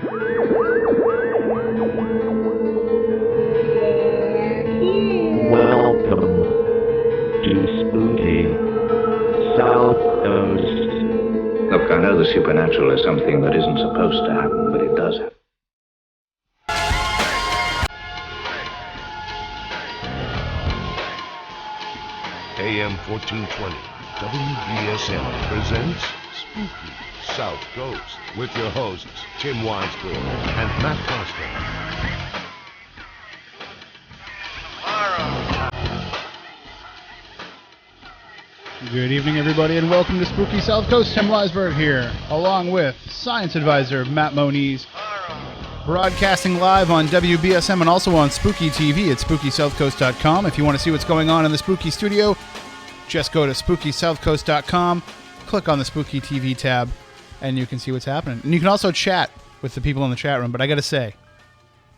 Welcome to Spooky Southcoast. Look, I know the supernatural is something that isn't supposed to happen, but it does happen. AM 1420, WBSM presents Spooky South Coast with your hosts, Tim Weisberg and Matt Costa. Good evening, everybody, and welcome to Spooky South Coast. Tim Weisberg here, along with science advisor Matt Moniz, broadcasting live on WBSM and also on Spooky TV at SpookySouthCoast.com. If you want to see what's going on in the Spooky Studio, just go to SpookySouthCoast.com, click on the Spooky TV tab, and you can see what's happening. And you can also chat with the people in the chat room, but I got to say,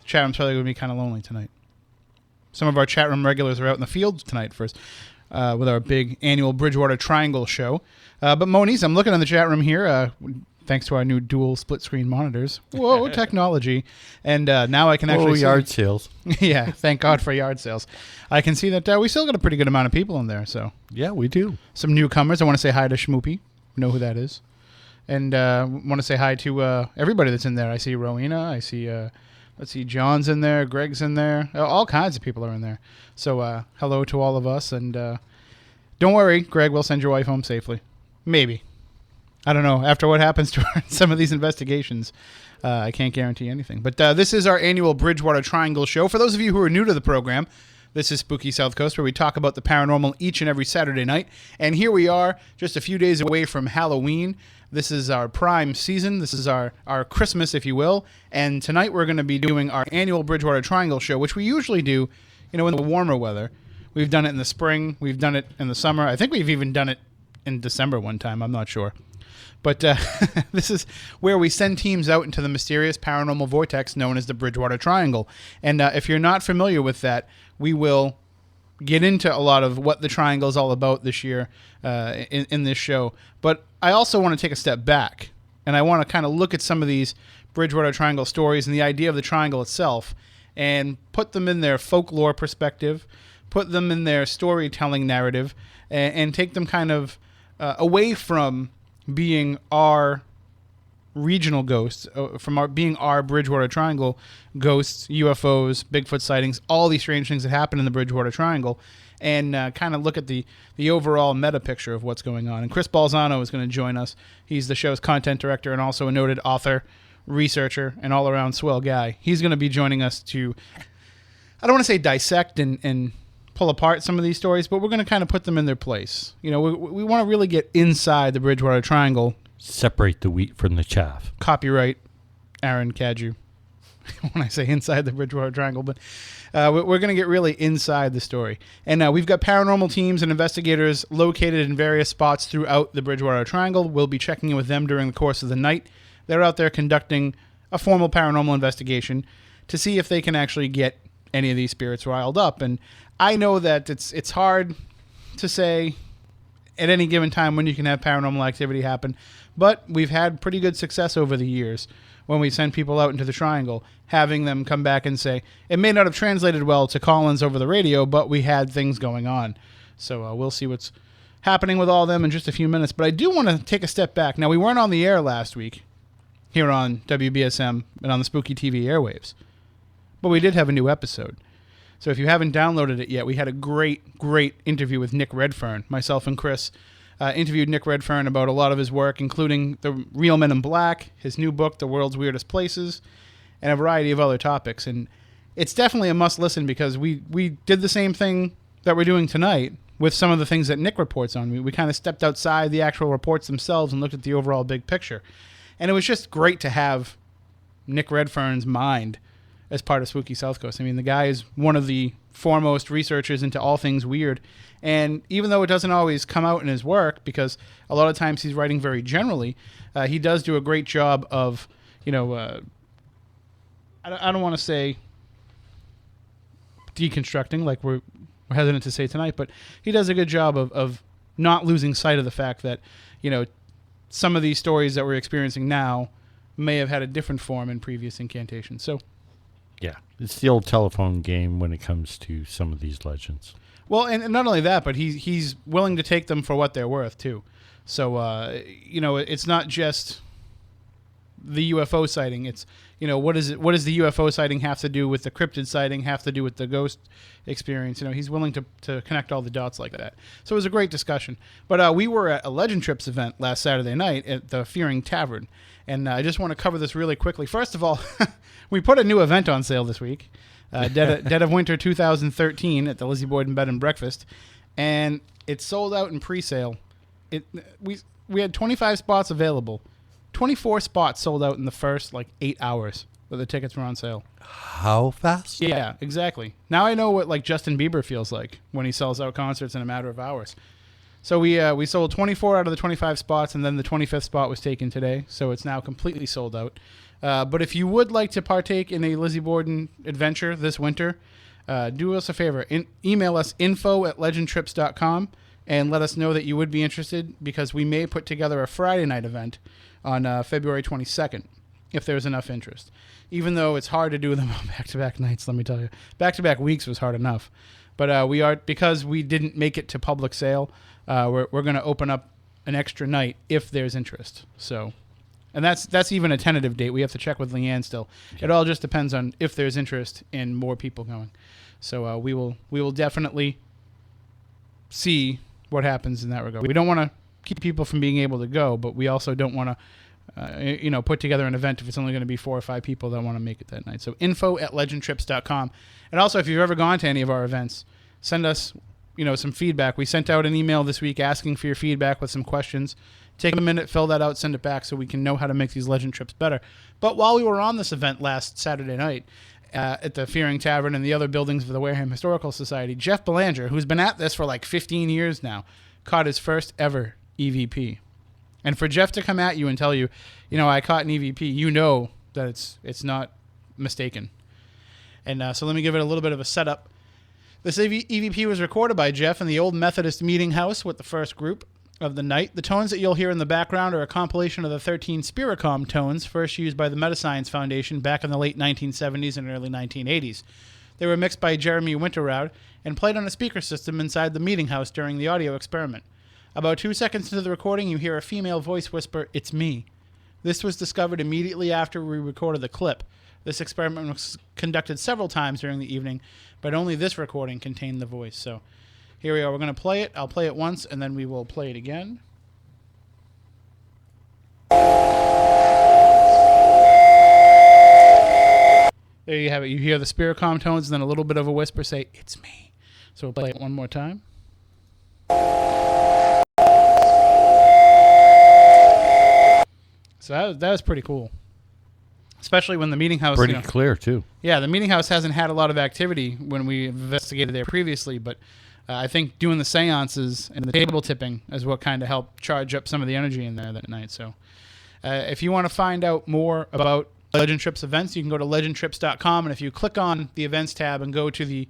the chat room's probably going to be kind of lonely tonight. Some of our chat room regulars are out in the field tonight with our big annual Bridgewater Triangle show. But Moniz, I'm looking in the chat room here, thanks to our new dual split-screen monitors. Whoa, technology. And now I can actually see... yard sales. Yeah, thank God for yard sales. I can see that we still got a pretty good amount of people in there. So Yeah, we do. some newcomers. I want to say hi to Schmoopy. Know who that is. And want to say hi to everybody that's in there. I see Rowena. I see... let's see, John's in there, Greg's in there. All kinds of people are in there. So hello to all of us. And don't worry, Greg, we'll send your wife home safely. Maybe. I don't know. After what happens to her in some of these investigations, I can't guarantee anything. But this is our annual Bridgewater Triangle show. For those of you who are new to the program, this is Spooky South Coast, where we talk about the paranormal each and every Saturday night. And here we are, just a few days away from Halloween. This is our prime season. This is our Christmas, if you will. And tonight we're going to be doing our annual Bridgewater Triangle show, which we usually do, in the warmer weather. We've done it in the spring. We've done it in the summer. I think we've even done it in December one time. I'm not sure. But this is where we send teams out into the mysterious paranormal vortex known as the Bridgewater Triangle. And if you're not familiar with that, we will get into a lot of what the triangle is all about this year in this show. But I also want to take a step back, and I want to kind of look at some of these Bridgewater Triangle stories and the idea of the triangle itself and put them in their folklore perspective, put them in their storytelling narrative, and take them kind of away from being our regional ghosts, being our Bridgewater Triangle ghosts, UFOs, Bigfoot sightings, all these strange things that happen in the Bridgewater Triangle, and kind of look at the overall meta picture of what's going on. And Chris Balzano is going to join us. He's the show's content director and also a noted author, researcher, and all-around swell guy. He's going to be joining us to, I don't want to say dissect and pull apart some of these stories, but we're going to kind of put them in their place. We want to really get inside the Bridgewater Triangle. Separate the wheat from the chaff. Copyright Aaron Cadieux when I say inside the Bridgewater Triangle, but we're going to get really inside the story. And we've got paranormal teams and investigators located in various spots throughout the Bridgewater Triangle. We'll be checking in with them during the course of the night. They're out there conducting a formal paranormal investigation to see if they can actually get any of these spirits riled up. And I know that it's hard to say at any given time when you can have paranormal activity happen, but we've had pretty good success over the years when we send people out into the triangle, having them come back and say, it may not have translated well to call-ins over the radio, but we had things going on. So we'll see what's happening with all of them in just a few minutes. But I do want to take a step back. Now, we weren't on the air last week here on WBSM and on the Spooky TV airwaves, but we did have a new episode. So if you haven't downloaded it yet, we had a great interview with Nick Redfern. Myself and Chris interviewed Nick Redfern about a lot of his work, including The Real Men in Black, his new book, The World's Weirdest Places, and a variety of other topics. And it's definitely a must-listen because we did the same thing that we're doing tonight with some of the things that Nick reports on. We kind of stepped outside the actual reports themselves and looked at the overall big picture. And it was just great to have Nick Redfern's mind as part of Spooky South Coast. I mean, the guy is one of the foremost researchers into all things weird. And even though it doesn't always come out in his work, because a lot of times he's writing very generally, he does do a great job of, I don't want to say deconstructing, like we're hesitant to say tonight, but he does a good job of not losing sight of the fact that, some of these stories that we're experiencing now may have had a different form in previous incantations. So, Yeah, it's the old telephone game when it comes to some of these legends. well, and not only that, but he's willing to take them for what they're worth too. So, it's not just the UFO sighting. It's, what does the UFO sighting have to do with the cryptid sighting, have to do with the ghost experience? He's willing to connect all the dots like that. So it was a great discussion. But we were at a Legend Trips event last Saturday night at the Fearing Tavern. And I just want to cover this really quickly. First of all, we put a new event on sale this week, Dead of Winter 2013 at the Lizzie Borden Bed and Breakfast. And it sold out in pre-sale. We had 25 spots available. 24 spots sold out in the first 8 hours that the tickets were on sale. How fast? Yeah, exactly. Now I know what Justin Bieber feels like when he sells out concerts in a matter of hours. So we sold 24 out of the 25 spots, and then the 25th spot was taken today. So it's now completely sold out. But if you would like to partake in a Lizzie Borden adventure this winter, do us a favor. Email us info@legendtrips.com and let us know that you would be interested, because we may put together a Friday night event on February 22nd if there's enough interest. Even though it's hard to do them on back-to-back nights, let me tell you. Back-to-back weeks was hard enough. But because we didn't make it to public sale, we're going to open up an extra night if there's interest. So, and that's even a tentative date. We have to check with Leanne still. Yeah. It all just depends on if there's interest in more people going. So we will definitely see what happens in that regard. We don't want to keep people from being able to go, but we also don't want to put together an event if it's only going to be 4 or 5 people that want to make it that night. So info@legendtrips.com. And also, if you've ever gone to any of our events, send us some feedback. We sent out an email this week asking for your feedback with some questions. Take a minute, fill that out, send it back so we can know how to make these Legend Trips better. But while we were on this event last Saturday night at the Fearing Tavern and the other buildings of the Wareham Historical Society, Jeff Belanger, who's been at this for 15 years now, caught his first ever EVP. And for Jeff to come at you and tell you, I caught an EVP, that it's not mistaken. And so let me give it a little bit of a setup. This EVP was recorded by Jeff in the old Methodist meeting house with the first group of the night. The tones that you'll hear in the background are a compilation of the 13 Spiricom tones first used by the Metascience Foundation back in the late 1970s and early 1980s. They were mixed by Jeremy Winterrowd and played on a speaker system inside the meeting house during the audio experiment. About 2 seconds into the recording, you hear a female voice whisper, "It's me." This was discovered immediately after we recorded the clip. This experiment was conducted several times during the evening, but only this recording contained the voice. So here we are. We're going to play it. I'll play it once, and then we will play it again. There you have it. You hear the Spiricom tones, and then a little bit of a whisper say, "It's me." So we'll play it one more time. So that was pretty cool. Especially when the meeting house... Pretty clear, too. Yeah, the meeting house hasn't had a lot of activity when we investigated there previously, but I think doing the seances and the table tipping is what kind of helped charge up some of the energy in there that night. So if you want to find out more about Legend Trips events, you can go to legendtrips.com, and if you click on the events tab and go to the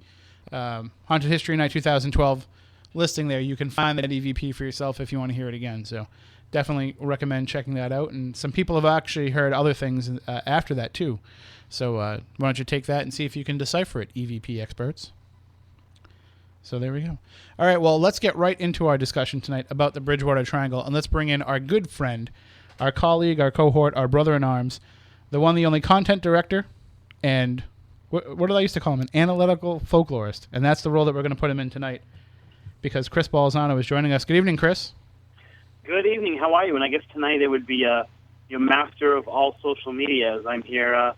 Haunted History Night 2012 listing there, you can find that EVP for yourself if you want to hear it again. So definitely recommend checking that out. And some people have actually heard other things after that, too. So why don't you take that and see if you can decipher it, EVP experts. So there we go. All right, well, let's get right into our discussion tonight about the Bridgewater Triangle. And let's bring in our good friend, our colleague, our cohort, our brother-in-arms, the one, the only content director, and what did I used to call him? An analytical folklorist. And that's the role that we're going to put him in tonight because Chris Balzano is joining us. Good evening, Chris. Good evening. How are you? And I guess tonight it would be your master of all social media, as I'm here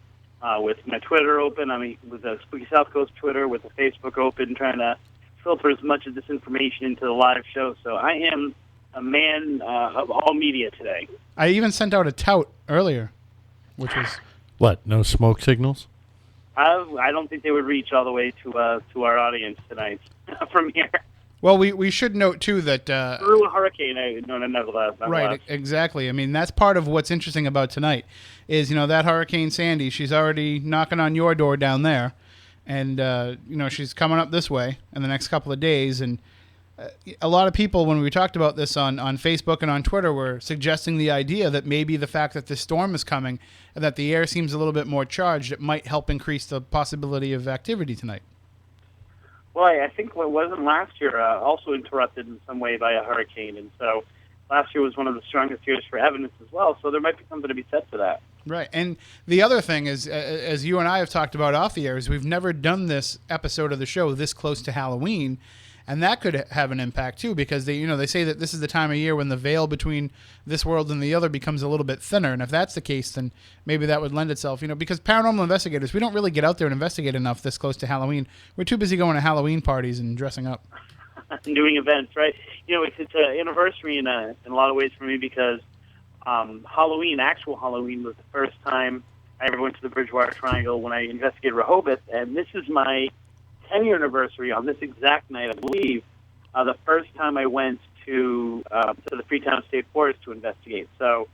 with my Twitter open. I'm with the Spooky Southcoast Twitter, with the Facebook open, trying to filter as much of this information into the live show. So I am a man of all media today. I even sent out a tout earlier, which was... What, no smoke signals? I don't think they would reach all the way to our audience tonight from here. Well, we should note, too, that... through a hurricane, right, exactly. I mean, that's part of what's interesting about tonight is, that Hurricane Sandy, she's already knocking on your door down there, and, she's coming up this way in the next couple of days, and a lot of people, when we talked about this on Facebook and on Twitter, were suggesting the idea that maybe the fact that this storm is coming and that the air seems a little bit more charged, it might help increase the possibility of activity tonight. Well, I think what wasn't last year also interrupted in some way by a hurricane, and so last year was one of the strongest years for evidence as well, so there might be something to be said for that. Right, and the other thing is, as you and I have talked about off the air, is we've never done this episode of the show this close to Halloween, and that could have an impact too, because they say that this is the time of year when the veil between this world and the other becomes a little bit thinner, and if that's the case, then maybe that would lend itself, because paranormal investigators, we don't really get out there and investigate enough this close to Halloween. We're too busy going to Halloween parties and dressing up. And doing events, right? It's an anniversary in a lot of ways for me, because actual Halloween was the first time I ever went to the Bridgewater Triangle when I investigated Rehoboth, and this is my 10-year anniversary on this exact night, I believe, the first time I went to the Freetown State Forest to investigate. So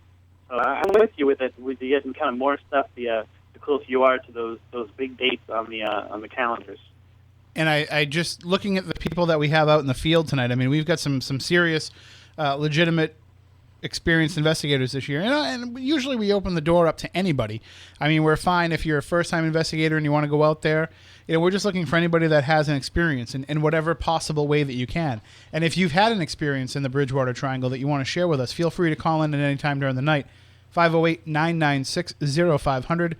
I'm with you with it. With you getting kind of more stuff the closer you are to those big dates on the calendars. And I just looking at the people that we have out in the field tonight. I mean, we've got some serious, legitimate, experienced investigators this year, and usually we open the door up to anybody. I mean, we're fine if you're a first-time investigator and you want to go out there. We're just looking for anybody that has an experience in whatever possible way that you can. And if you've had an experience in the Bridgewater Triangle that you want to share with us, feel free to call in at any time during the night. 508-996-0500,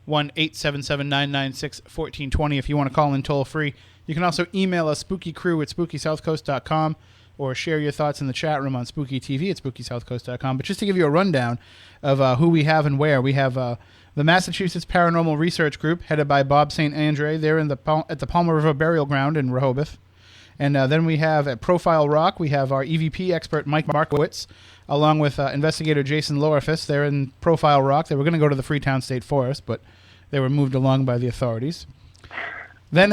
1-877-996-1420 if you want to call in toll-free. You can also email us, spookycrew@spookysouthcoast.com, or share your thoughts in the chat room on Spooky TV at SpookySouthCoast.com. But just to give you a rundown of who we have and where, we have the Massachusetts Paranormal Research Group, headed by Bob St. Andre. They're at the Palmer River Burial Ground in Rehoboth. And then we have at Profile Rock, we have our EVP expert Mike Markowitz, along with investigator Jason Lorifus. They're in Profile Rock. They were going to go to the Freetown State Forest, but they were moved along by the authorities. Then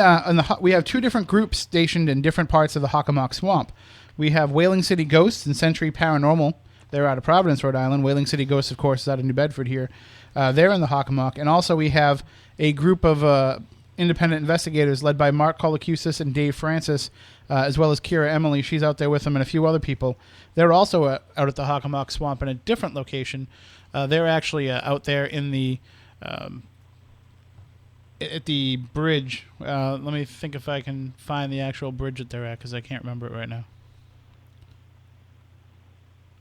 we have two different groups stationed in different parts of the Hockomock Swamp. We have Whaling City Ghosts and Century Paranormal. They're out of Providence, Rhode Island. Whaling City Ghosts, of course, is out of New Bedford here. They're in the Hockomock. And also we have a group of independent investigators led by Mark Colacusis and Dave Francis, as well as Kira Emily. She's out there with them and a few other people. They're also out at the Hockomock Swamp in a different location. They're actually out there in the... at the bridge. Let me think if I can find the actual bridge that they're at, because I can't remember it right now.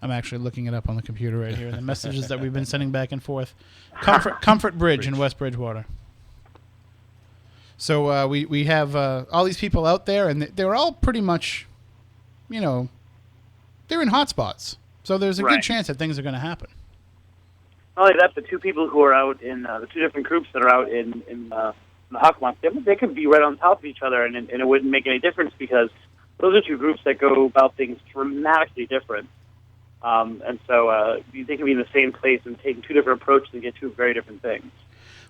I'm actually looking it up on the computer right here. The messages that we've been sending back and forth. Comfort Bridge in West Bridgewater. So we have all these people out there, and they're all pretty much, they're in hot spots. So there's a good chance that things are going to happen. Not only that, the two people who are out in the two different groups that are out in the Hockomock, they could be right on top of each other, and it wouldn't make any difference, because those are two groups that go about things dramatically different. And so they can be in the same place and taking two different approaches and get two very different things.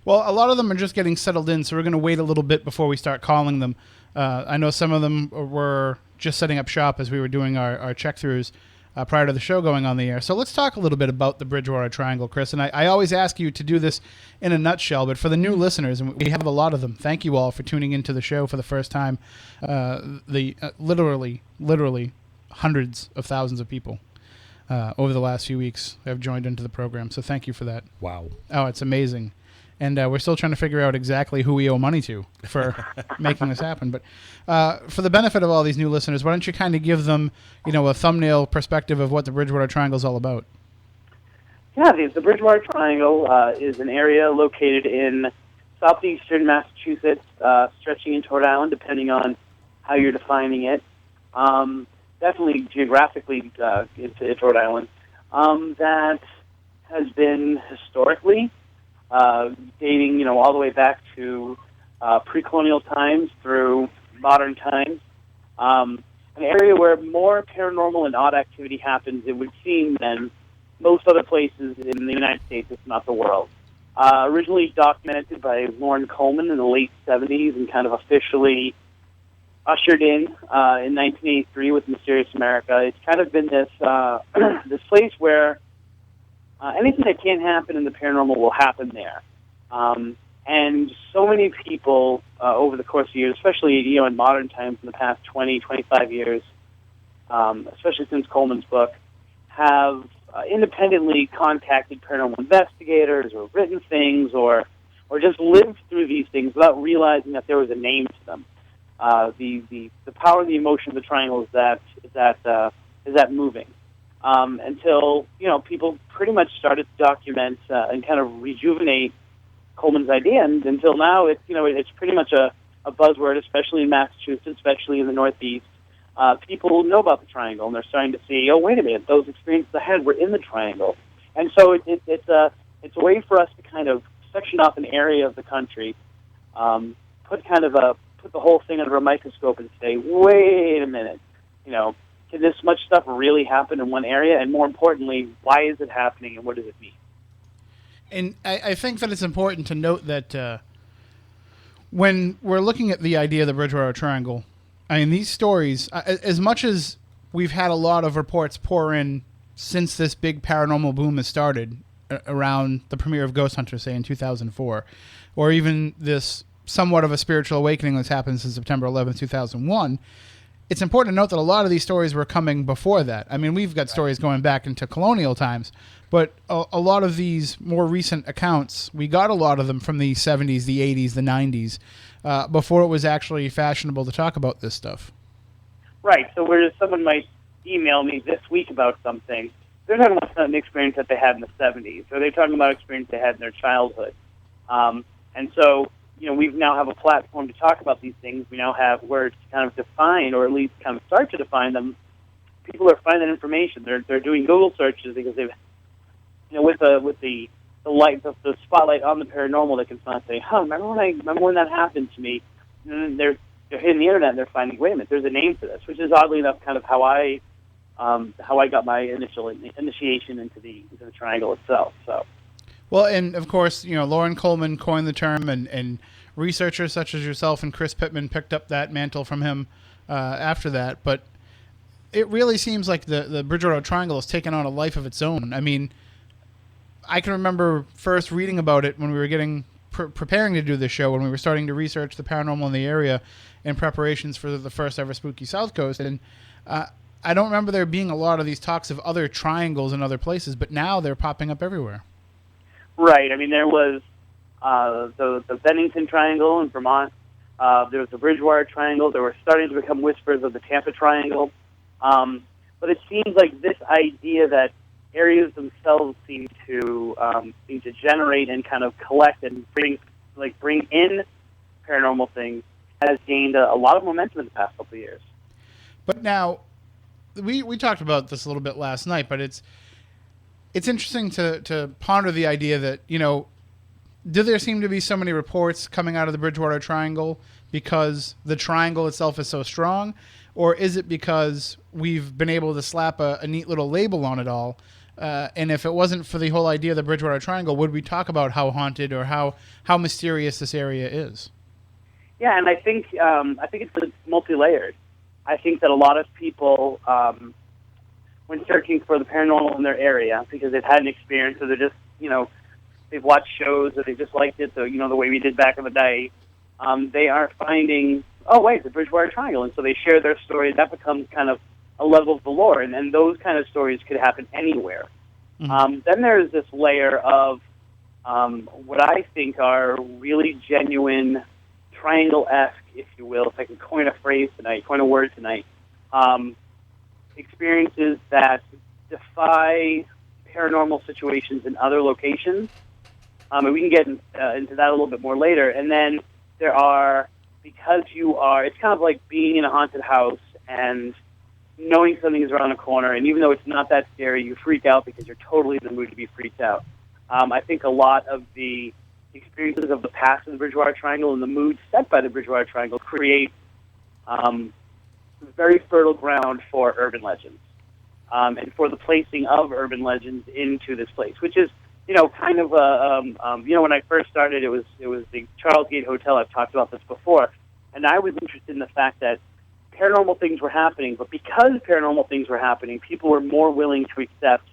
Well, a lot of them are just getting settled in, so we're going to wait a little bit before we start calling them. I know some of them were just setting up shop as we were doing our check-throughs prior to the show going on the air. So let's talk a little bit about the Bridgewater Triangle, Chris. And I always ask you to do this in a nutshell, but for the new listeners, and we have a lot of them, thank you all for tuning into the show for the first time. Literally hundreds of thousands of people over the last few weeks have joined into the program, so thank you for that. Wow. Oh, it's amazing. And we're still trying to figure out exactly who we owe money to for making this happen. But for the benefit of all these new listeners, why don't you kind of give them, a thumbnail perspective of what the Bridgewater Triangle is all about? Yeah, the Bridgewater Triangle is an area located in southeastern Massachusetts, stretching into Rhode Island, depending on how you're defining it. Definitely geographically it's Rhode Island. That has been historically dating, all the way back to pre-colonial times through modern times. An area where more paranormal and odd activity happens, it would seem, than most other places in the United States, if not the world. Originally documented by Lauren Coleman in the late 70s and kind of officially ushered in 1983 with Mysterious America. It's kind of been this this place where anything that can happen in the paranormal will happen there. And so many people over the course of years, especially in modern times in the past 20, 25 years, especially since Coleman's book, have independently contacted paranormal investigators or written things or just lived through these things without realizing that there was a name to them. The power and the emotion of the triangle is that moving. Until people pretty much started to document and kind of rejuvenate Coleman's idea, and until now, it's pretty much a buzzword, especially in Massachusetts, especially in the Northeast. People know about the triangle, and they're starting to see, oh, wait a minute, those experiences I had were in the triangle, and so it's a way for us to kind of section off an area of the country, put the whole thing under a microscope and say, wait a minute, can this much stuff really happen in one area? And more importantly, why is it happening and what does it mean? And I think that it's important to note that when we're looking at the idea of the Bridgewater Triangle, I mean, these stories, as much as we've had a lot of reports pour in since this big paranormal boom has started around the premiere of Ghost Hunter, say, in 2004, or even this somewhat of a spiritual awakening that's happened since September 11th, 2001, it's important to note that a lot of these stories were coming before that. I mean, we've got stories going back into colonial times, but a lot of these more recent accounts, we got a lot of them from the 70s, the 80s, the 90s, before it was actually fashionable to talk about this stuff. Right. So whereas someone might email me this week about something, they're talking about an experience that they had in the 70s, or they're talking about experience they had in their childhood. And so, we now have a platform to talk about these things. We now have words to kind of define, or at least kind of start to define them. People are finding information. They're doing Google searches because they've, with the light, the spotlight on the paranormal, they can say, remember when that happened to me? And then they're hitting the internet and they're finding, wait a minute, there's a name for this, which is oddly enough kind of how I got my initial initiation into the triangle itself. So. Well, and of course, Lauren Coleman coined the term, and researchers such as yourself and Chris Pittman picked up that mantle from him after that. But it really seems like the Bridgewater Triangle has taken on a life of its own. I mean, I can remember first reading about it when we were getting preparing to do this show, when we were starting to research the paranormal in the area in preparations for the first ever Spooky Southcoast. And I don't remember there being a lot of these talks of other triangles in other places, but now they're popping up everywhere. Right. I mean, there was the Bennington Triangle in Vermont. There was the Bridgewater Triangle. There were starting to become whispers of the Tampa Triangle. But it seems like this idea that areas themselves seem to generate and kind of collect and bring in paranormal things has gained a lot of momentum in the past couple of years. But now, we talked about this a little bit last night, but it's interesting to ponder the idea that, do there seem to be so many reports coming out of the Bridgewater Triangle because the triangle itself is so strong? Or is it because we've been able to slap a neat little label on it all? And if it wasn't for the whole idea of the Bridgewater Triangle, would we talk about how haunted or how mysterious this area is? Yeah, and I think it's multi-layered. I think that a lot of people, when searching for the paranormal in their area, because they've had an experience, or they're just, they've watched shows, or they just liked it, so, the way we did back in the day, they are finding, oh, wait, the Bridgewater Triangle, and so they share their story. That becomes kind of a level of the lore, and those kind of stories could happen anywhere. Mm-hmm. Then there's this layer of what I think are really genuine triangle-esque, if you will, if I can coin a word tonight, experiences that defy paranormal situations in other locations. And we can get into that a little bit more later. And then there are, because it's kind of like being in a haunted house and knowing something is around the corner, and even though it's not that scary, you freak out because you're totally in the mood to be freaked out. I think a lot of the experiences of the past in the Bridgewater Triangle and the mood set by the Bridgewater Triangle create very fertile ground for urban legends, and for the placing of urban legends into this place, which is, kind of when I first started, it was the Charles Gate Hotel. I've talked about this before, and I was interested in the fact that paranormal things were happening, but because paranormal things were happening, people were more willing to accept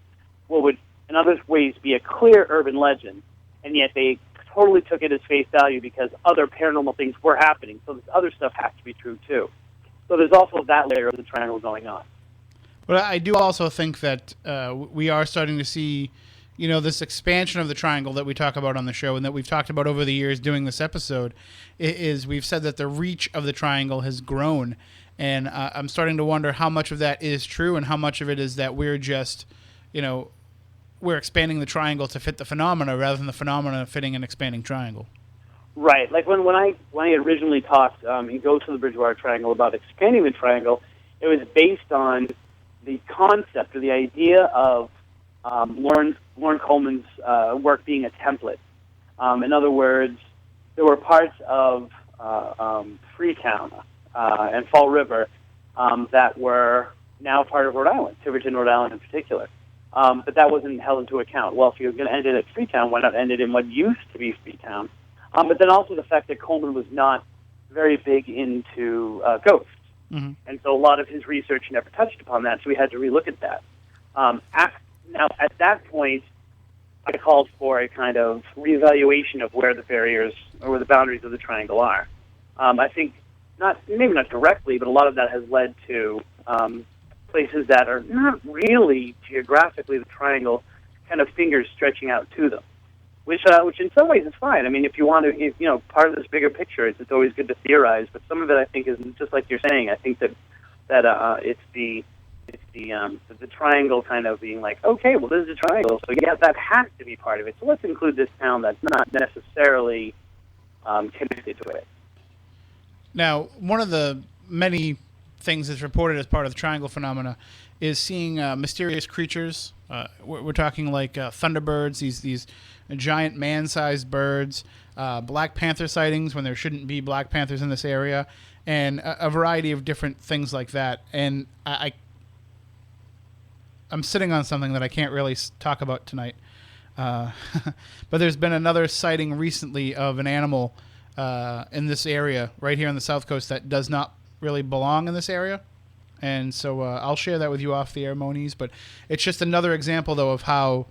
what would, in other ways, be a clear urban legend, and yet they totally took it as face value because other paranormal things were happening, so this other stuff has to be true too. So there's also that layer of the triangle going on. But I do also think that we are starting to see, this expansion of the triangle that we talk about on the show and that we've talked about over the years doing this episode. Is we've said that the reach of the triangle has grown, and I'm starting to wonder how much of that is true and how much of it is that we're just, we're expanding the triangle to fit the phenomena rather than the phenomena fitting an expanding triangle. Right. Like when I originally talked in Ghosts of the Bridgewater Triangle about expanding the triangle, it was based on the concept or the idea of Lauren Coleman's work being a template. In other words, there were parts of Freetown and Fall River that were now part of Rhode Island, Tiverton, Rhode Island in particular. But that wasn't held into account. Well, if you're going to end it at Freetown, why not end it in what used to be Freetown? But then also the fact that Coleman was not very big into ghosts. Mm-hmm. And so a lot of his research never touched upon that, so we had to relook at that. Now, at that point, I called for a kind of reevaluation of where the barriers or where the boundaries of the triangle are. I think, maybe not directly, but a lot of that has led to places that are not really geographically the triangle, kind of fingers stretching out to them, which in some ways is fine. I mean, if you want to, part of this bigger picture, it's always good to theorize, but some of it I think is just like you're saying. I think that it's the triangle kind of being like, okay, well, this is a triangle, so yeah, that has to be part of it. So let's include this town that's not necessarily connected to it. Now, one of the many things that's reported as part of the triangle phenomena is seeing mysterious creatures. We're talking like thunderbirds, these giant man-sized birds, Black Panther sightings when there shouldn't be Black Panthers in this area, and a variety of different things like that. And I'm sitting on something that I can't really talk about tonight. But there's been another sighting recently of an animal in this area right here on the Southcoast that does not really belong in this area. And so I'll share that with you off the air, Moniz. But it's just another example, though, of how,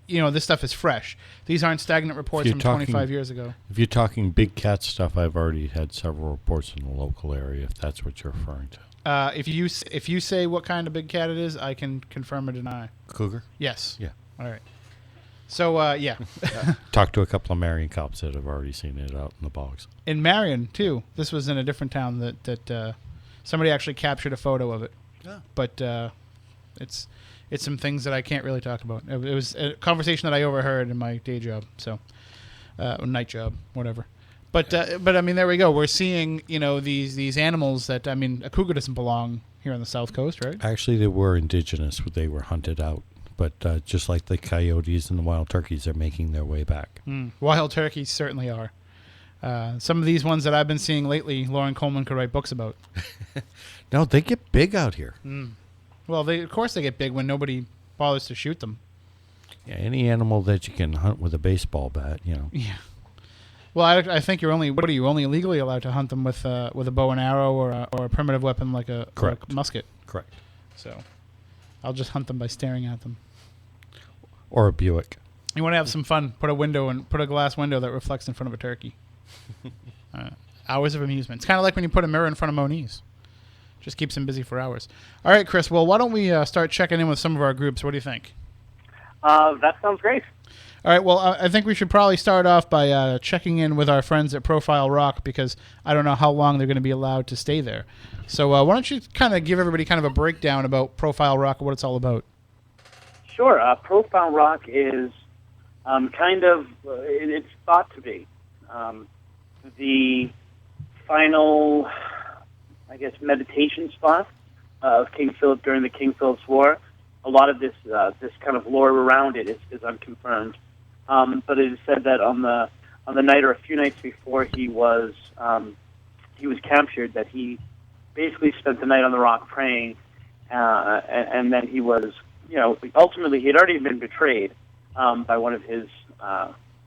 this stuff is fresh. These aren't stagnant reports from 25 years ago. If you're talking big cat stuff, I've already had several reports in the local area, if that's what you're referring to. If you say what kind of big cat it is, I can confirm or deny. Cougar? Yes. Yeah. All right. So, yeah. Talked to a couple of Marion cops that have already seen it out in the bogs. In Marion, too. This was in a different town that somebody actually captured a photo of it. Yeah. But it's some things that I can't really talk about. It was a conversation that I overheard in my day job, so night job, whatever. But I mean, there we go. We're seeing these animals that, I mean, a cougar doesn't belong here on the South Coast, right? Actually, they were indigenous. They were hunted out. But just like the coyotes and the wild turkeys, they're making their way back. Wild turkeys certainly are. Some of these ones that I've been seeing lately, Lauren Coleman could write books about. No, they get big out here. Well, of course they get big when nobody bothers to shoot them. Yeah, any animal that you can hunt with a baseball bat, Yeah. Well, I think you're only legally allowed to hunt them with a bow and arrow or a primitive weapon like a musket. Correct. So I'll just hunt them by staring at them. Or a Buick. You want to have some fun? Put a glass window that reflects in front of a turkey. Hours of amusement. It's kind of like when you put a mirror in front of Moniz. Just keeps him busy for hours. All right, Chris. Well, why don't we start checking in with some of our groups? What do you think? That sounds great. All right. Well, I think we should probably start off by checking in with our friends at Profile Rock because I don't know how long they're going to be allowed to stay there. So why don't you kind of give everybody kind of a breakdown about Profile Rock and what it's all about? Sure. Profile Rock is it's thought to be the final, I guess, meditation spot of King Philip during the King Philip's War. A lot of this kind of lore around it is unconfirmed, but it is said that on the night or a few nights before he was captured, that he basically spent the night on the rock praying, and then he was, ultimately he had already been betrayed by one of his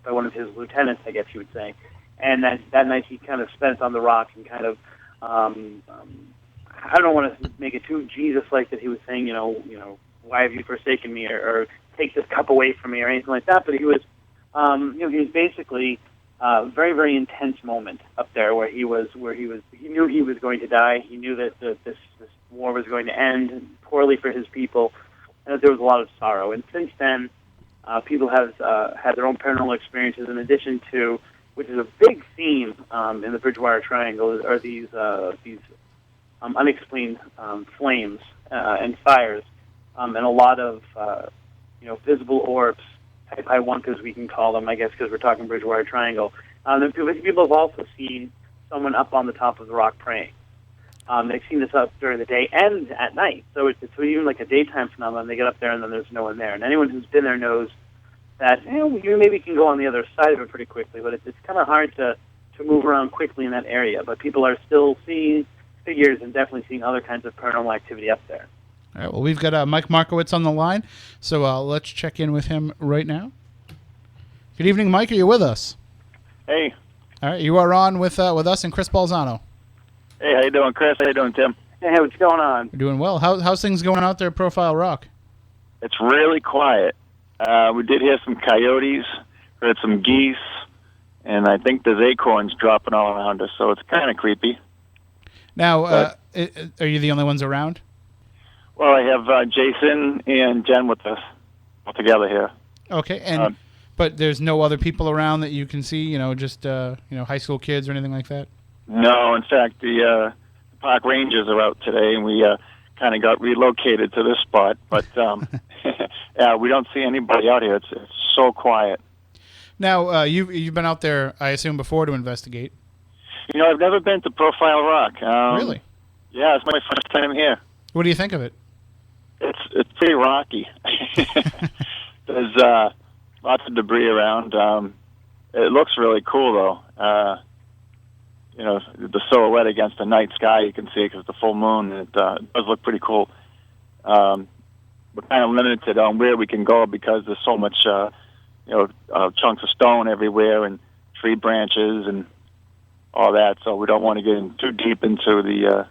lieutenants, I guess you would say, and that night he kind of spent on the rock and kind of. I don't want to make it too Jesus-like that he was saying, why have you forsaken me, or take this cup away from me, or anything like that. But he was, he was basically a very, very intense moment up there where he knew he was going to die. He knew that this war was going to end poorly for his people, and that there was a lot of sorrow. And since then, people have had their own paranormal experiences in addition to, which is a big theme in the Bridgewater Triangle, are these unexplained flames and fires, and a lot of visible orbs, type Iwonkas we can call them, I guess, because we're talking Bridgewater Triangle. People have also seen someone up on the top of the rock praying. They've seen this up during the day and at night, so it's even like a daytime phenomenon. They get up there and then there's no one there. And anyone who's been there knows that you maybe can go on the other side of it pretty quickly, but it's kind of hard to move around quickly in that area. But people are still seeing figures and definitely seeing other kinds of paranormal activity up there. All right, well, we've got Mike Markowitz on the line, so let's check in with him right now. Good evening, Mike. Are you with us? Hey. All right, you are on with us and Chris Balzano. Hey, how you doing, Chris? How you doing, Tim? Hey, what's going on? We're doing well. How's things going out there at Profile Rock? It's really quiet. We did hear some coyotes, heard some geese, and I think there's acorns dropping all around us, so it's kind of creepy. Now, are you the only ones around? Well, I have Jason and Jen with us all together here. Okay, and but there's no other people around that you can see, just high school kids or anything like that? No, in fact, the park rangers are out today, and we kind of got relocated to this spot. But yeah, we don't see anybody out here. It's so quiet. Now, you've been out there, I assume, before to investigate. I've never been to Profile Rock. Really? Yeah, it's my first time here. What do you think of it? It's pretty rocky. There's lots of debris around. It looks really cool, though. The silhouette against the night sky, you can see it because it's the full moon, and it does look pretty cool. We're kind of limited on where we can go because there's so much, chunks of stone everywhere and tree branches and all that. So we don't want to get in too deep into the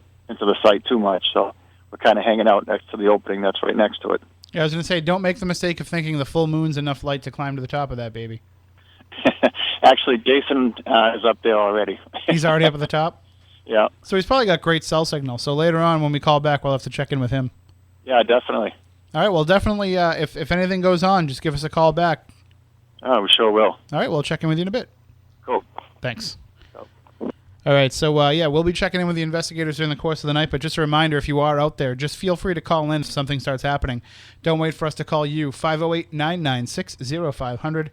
site too much. So we're kind of hanging out next to the opening that's right next to it. Yeah, I was going to say, don't make the mistake of thinking the full moon's enough light to climb to the top of that baby. Actually, Jason is up there already. He's already up at the top? Yeah. So he's probably got great cell signal. So later on when we call back, we'll have to check in with him. Yeah, definitely. All right, well, definitely, if anything goes on, just give us a call back. Oh, we sure will. All right, we'll check in with you in a bit. Cool. Thanks. All right, so, we'll be checking in with the investigators during the course of the night, but just a reminder, if you are out there, just feel free to call in if something starts happening. Don't wait for us to call you, 508-996-0500,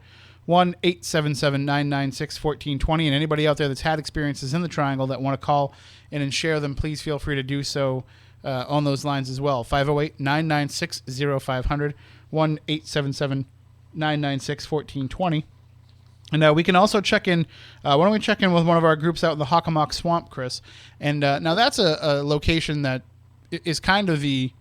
1-877-996-1420, and anybody out there that's had experiences in the Triangle that want to call in and share them, please feel free to do so on those lines as well, 508-996-0500, 1-877-996-1420. And we can also check in. Why don't we check in with one of our groups out in the Hockomock Swamp, Chris? And now that's a location that is kind of the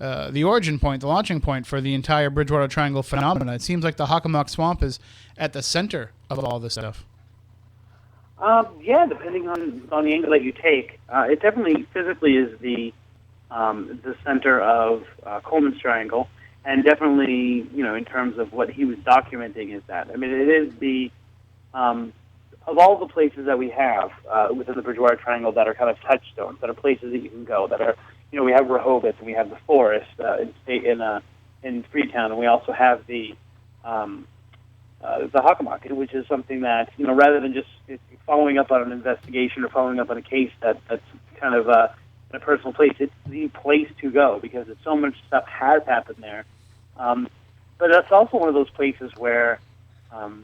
origin point, the launching point for the entire Bridgewater Triangle phenomena. It seems like the Hockomock Swamp is at the center of all this stuff. Yeah, depending on the angle that you take, it definitely physically is the center of Coleman's Triangle. And definitely, in terms of what he was documenting is that. I mean, it is of all the places that we have within the Bridgewater Triangle that are kind of touchstones, that are places that you can go, that are, we have Rehoboth and we have the forest in Freetown, and we also have the Hockomock, which is something that, rather than just following up on an investigation or following up on a case that's kind of in a personal place, it's the place to go because so much stuff has happened there. But that's also one of those places where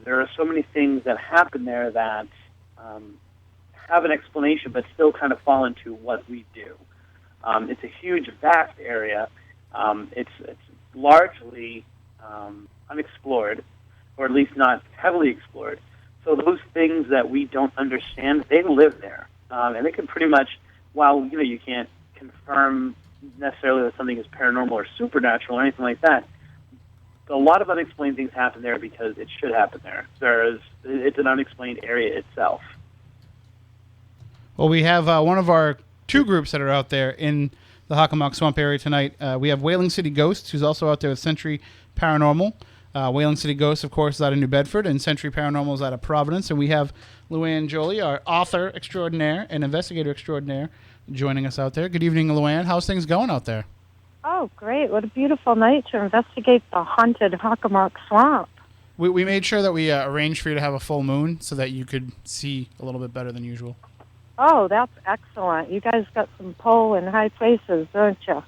there are so many things that happen there that have an explanation but still kind of fall into what we do. It's a huge, vast area. It's largely unexplored, or at least not heavily explored. So those things that we don't understand, they live there. And they can pretty much, while you can't confirm necessarily that something is paranormal or supernatural or anything like that, a lot of unexplained things happen there because it should happen there. It's an unexplained area itself. Well, we have one of our two groups that are out there in the Hockomock Swamp area tonight. We have Whaling City Ghosts, who's also out there with Century Paranormal. Whaling City Ghosts, of course, is out of New Bedford, and Century Paranormal is out of Providence. And we have Luann Jolie, our author extraordinaire and investigator extraordinaire, joining us out there. Good evening, Luann. How's things going out there? Oh, great. What a beautiful night to investigate the haunted Hockomock Swamp. We made sure that we arranged for you to have a full moon so that you could see a little bit better than usual. Oh, that's excellent. You guys got some pull in high places, don't you?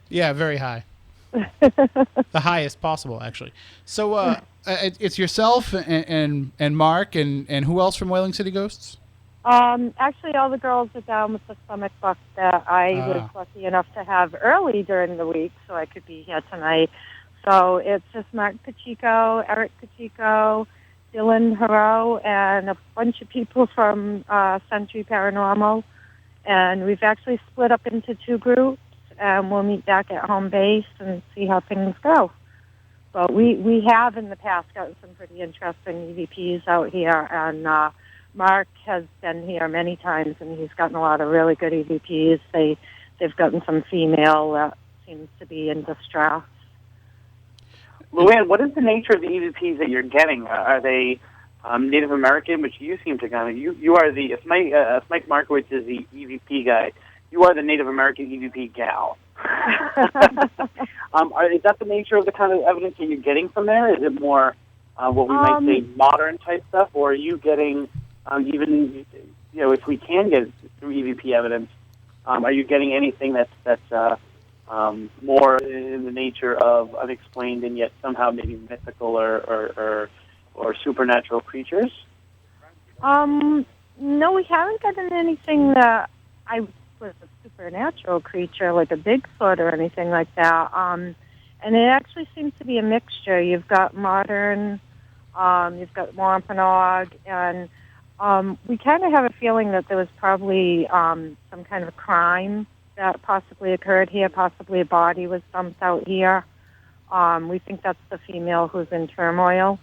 Yeah, very high. The highest possible, actually. So it's yourself and Mark and who else from Whaling City Ghosts? Actually, all the girls are down with the stomach bug that I was lucky enough to have early during the week, so I could be here tonight. So it's just Mark Pacheco, Eric Pacheco, Dylan Haro, and a bunch of people from Century Paranormal. And we've actually split up into 2 groups, and we'll meet back at home base and see how things go. But we have in the past gotten some pretty interesting EVPs out here, and Mark has been here many times, and he's gotten a lot of really good EVPs. They've gotten some female that seems to be in distress. Luann, what is the nature of the EVPs that you're getting? Are they Native American, which you seem to kind of, you are the, if Mike Markowitz is the EVP guy, you are the Native American EVP gal. Is that the nature of the kind of evidence that you're getting from there? Is it more what we might say modern type stuff, or are you getting even, if we can get it through EVP evidence, are you getting anything that's more in the nature of unexplained and yet somehow maybe mythical or supernatural creatures? No, we haven't gotten anything that I was a supernatural creature, like a Bigfoot or anything like that. And it actually seems to be a mixture. You've got modern, you've got Wampanoag, and we kind of have a feeling that there was probably some kind of crime that possibly occurred here. Possibly a body was dumped out here. We think that's the female who's in turmoil.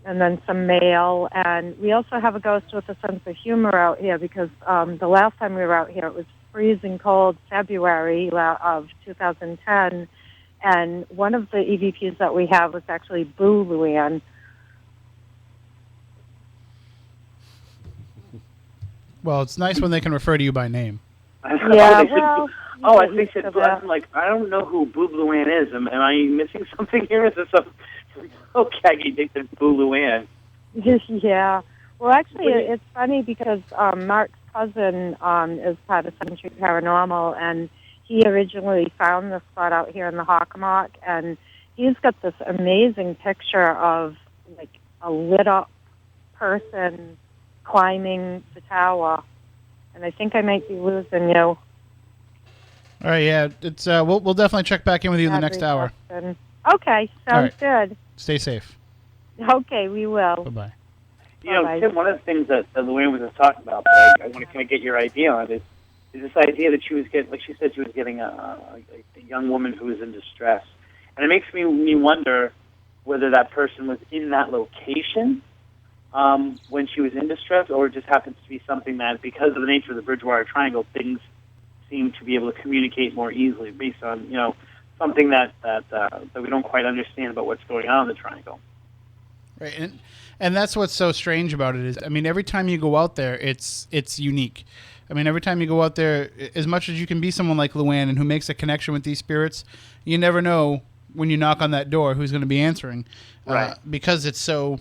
And then some male. And we also have a ghost with a sense of humor out here because the last time we were out here, it was freezing cold February of 2010. And one of the EVPs that we have was actually Boo Luann. Well, it's nice when they can refer to you by name. Yeah, well... I think that. I'm like, I don't know who Boo Luann is. Am I missing something here? Is this some Kaggy they said Boo Luann? Yeah. Well, actually, it's funny because Mark's cousin is part of Century Paranormal, and he originally found this spot out here in the Hockomock, and he's got this amazing picture of, like, a lit-up person climbing the tower. And I think I might be losing you. All right, yeah, it's we'll definitely check back in with you in the next hour. Okay, sounds good. Stay safe. Okay, we will. Bye-bye. Tim, one of the things that Luann was just talking about, but I want to kind of get your idea on it, is this idea that she was getting, like she said, she was getting a young woman who was in distress. And it makes me wonder whether that person was in that location when she was in distress, or it just happens to be something that, because of the nature of the Bridgewater Triangle, things seem to be able to communicate more easily based on, something that we don't quite understand about what's going on in the triangle. Right, and that's what's so strange about it is, I mean, every time you go out there, it's unique. I mean, every time you go out there, as much as you can be someone like Luann and who makes a connection with these spirits, you never know when you knock on that door who's going to be answering, right? Because it's so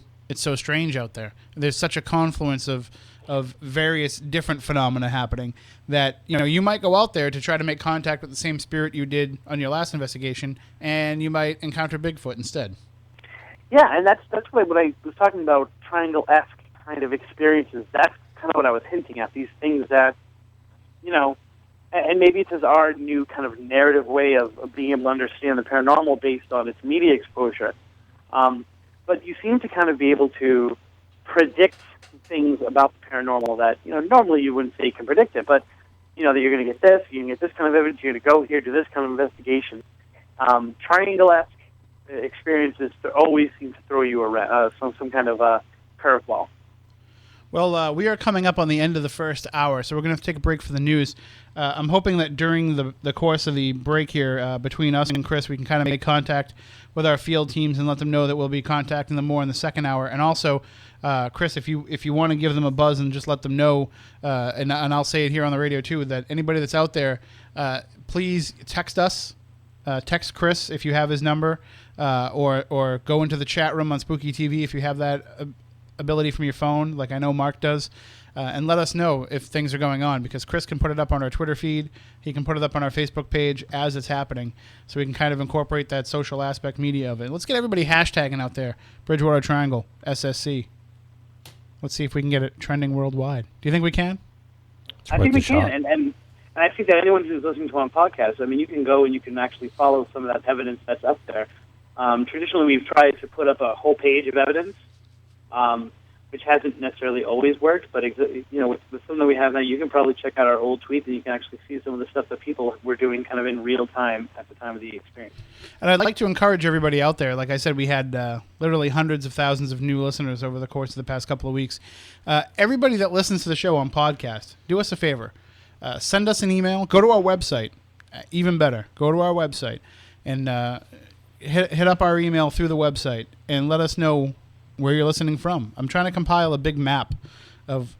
strange out there. There's such a confluence of various different phenomena happening that, you might go out there to try to make contact with the same spirit you did on your last investigation, and you might encounter Bigfoot instead. Yeah, and that's what I was talking about, triangle-esque kind of experiences. That's kind of what I was hinting at, these things that, and maybe it's just our new kind of narrative way of being able to understand the paranormal based on its media exposure. But you seem to kind of be able to predict things about the paranormal that, normally you wouldn't say you can predict it, but, that you're going to get this, you're going to get this kind of evidence, you're going to go here, do this kind of investigation. Triangle-esque experiences always seem to throw you around some kind of curveball. Well, we are coming up on the end of the first hour, so we're going to have to take a break for the news. I'm hoping that during the course of the break here between us and Chris, we can kind of make contact with our field teams and let them know that we'll be contacting them more in the second hour. And also, Chris, if you want to give them a buzz and just let them know, and I'll say it here on the radio too, that anybody that's out there, please text us, text Chris if you have his number, or go into the chat room on Spooky TV if you have that ability from your phone, like I know Mark does, and let us know if things are going on, because Chris can put it up on our Twitter feed, he can put it up on our Facebook page as it's happening, so we can kind of incorporate that social aspect media of it. Let's get everybody hashtagging out there, Bridgewater Triangle, SSC. Let's see if we can get it trending worldwide. Do you think we can? I think we can, and I think that anyone who's listening to one podcast, I mean, you can go and you can actually follow some of that evidence that's up there. Traditionally, we've tried to put up a whole page of evidence, which hasn't necessarily always worked, but with some that we have now, you can probably check out our old tweets and you can actually see some of the stuff that people were doing kind of in real time at the time of the experience. And I'd like to encourage everybody out there. Like I said, we had literally hundreds of thousands of new listeners over the course of the past couple of weeks. Everybody that listens to the show on podcast, do us a favor. Send us an email. Go to our website. Even better, go to our website and hit up our email through the website and let us know where you're listening from. I'm trying to compile a big map of,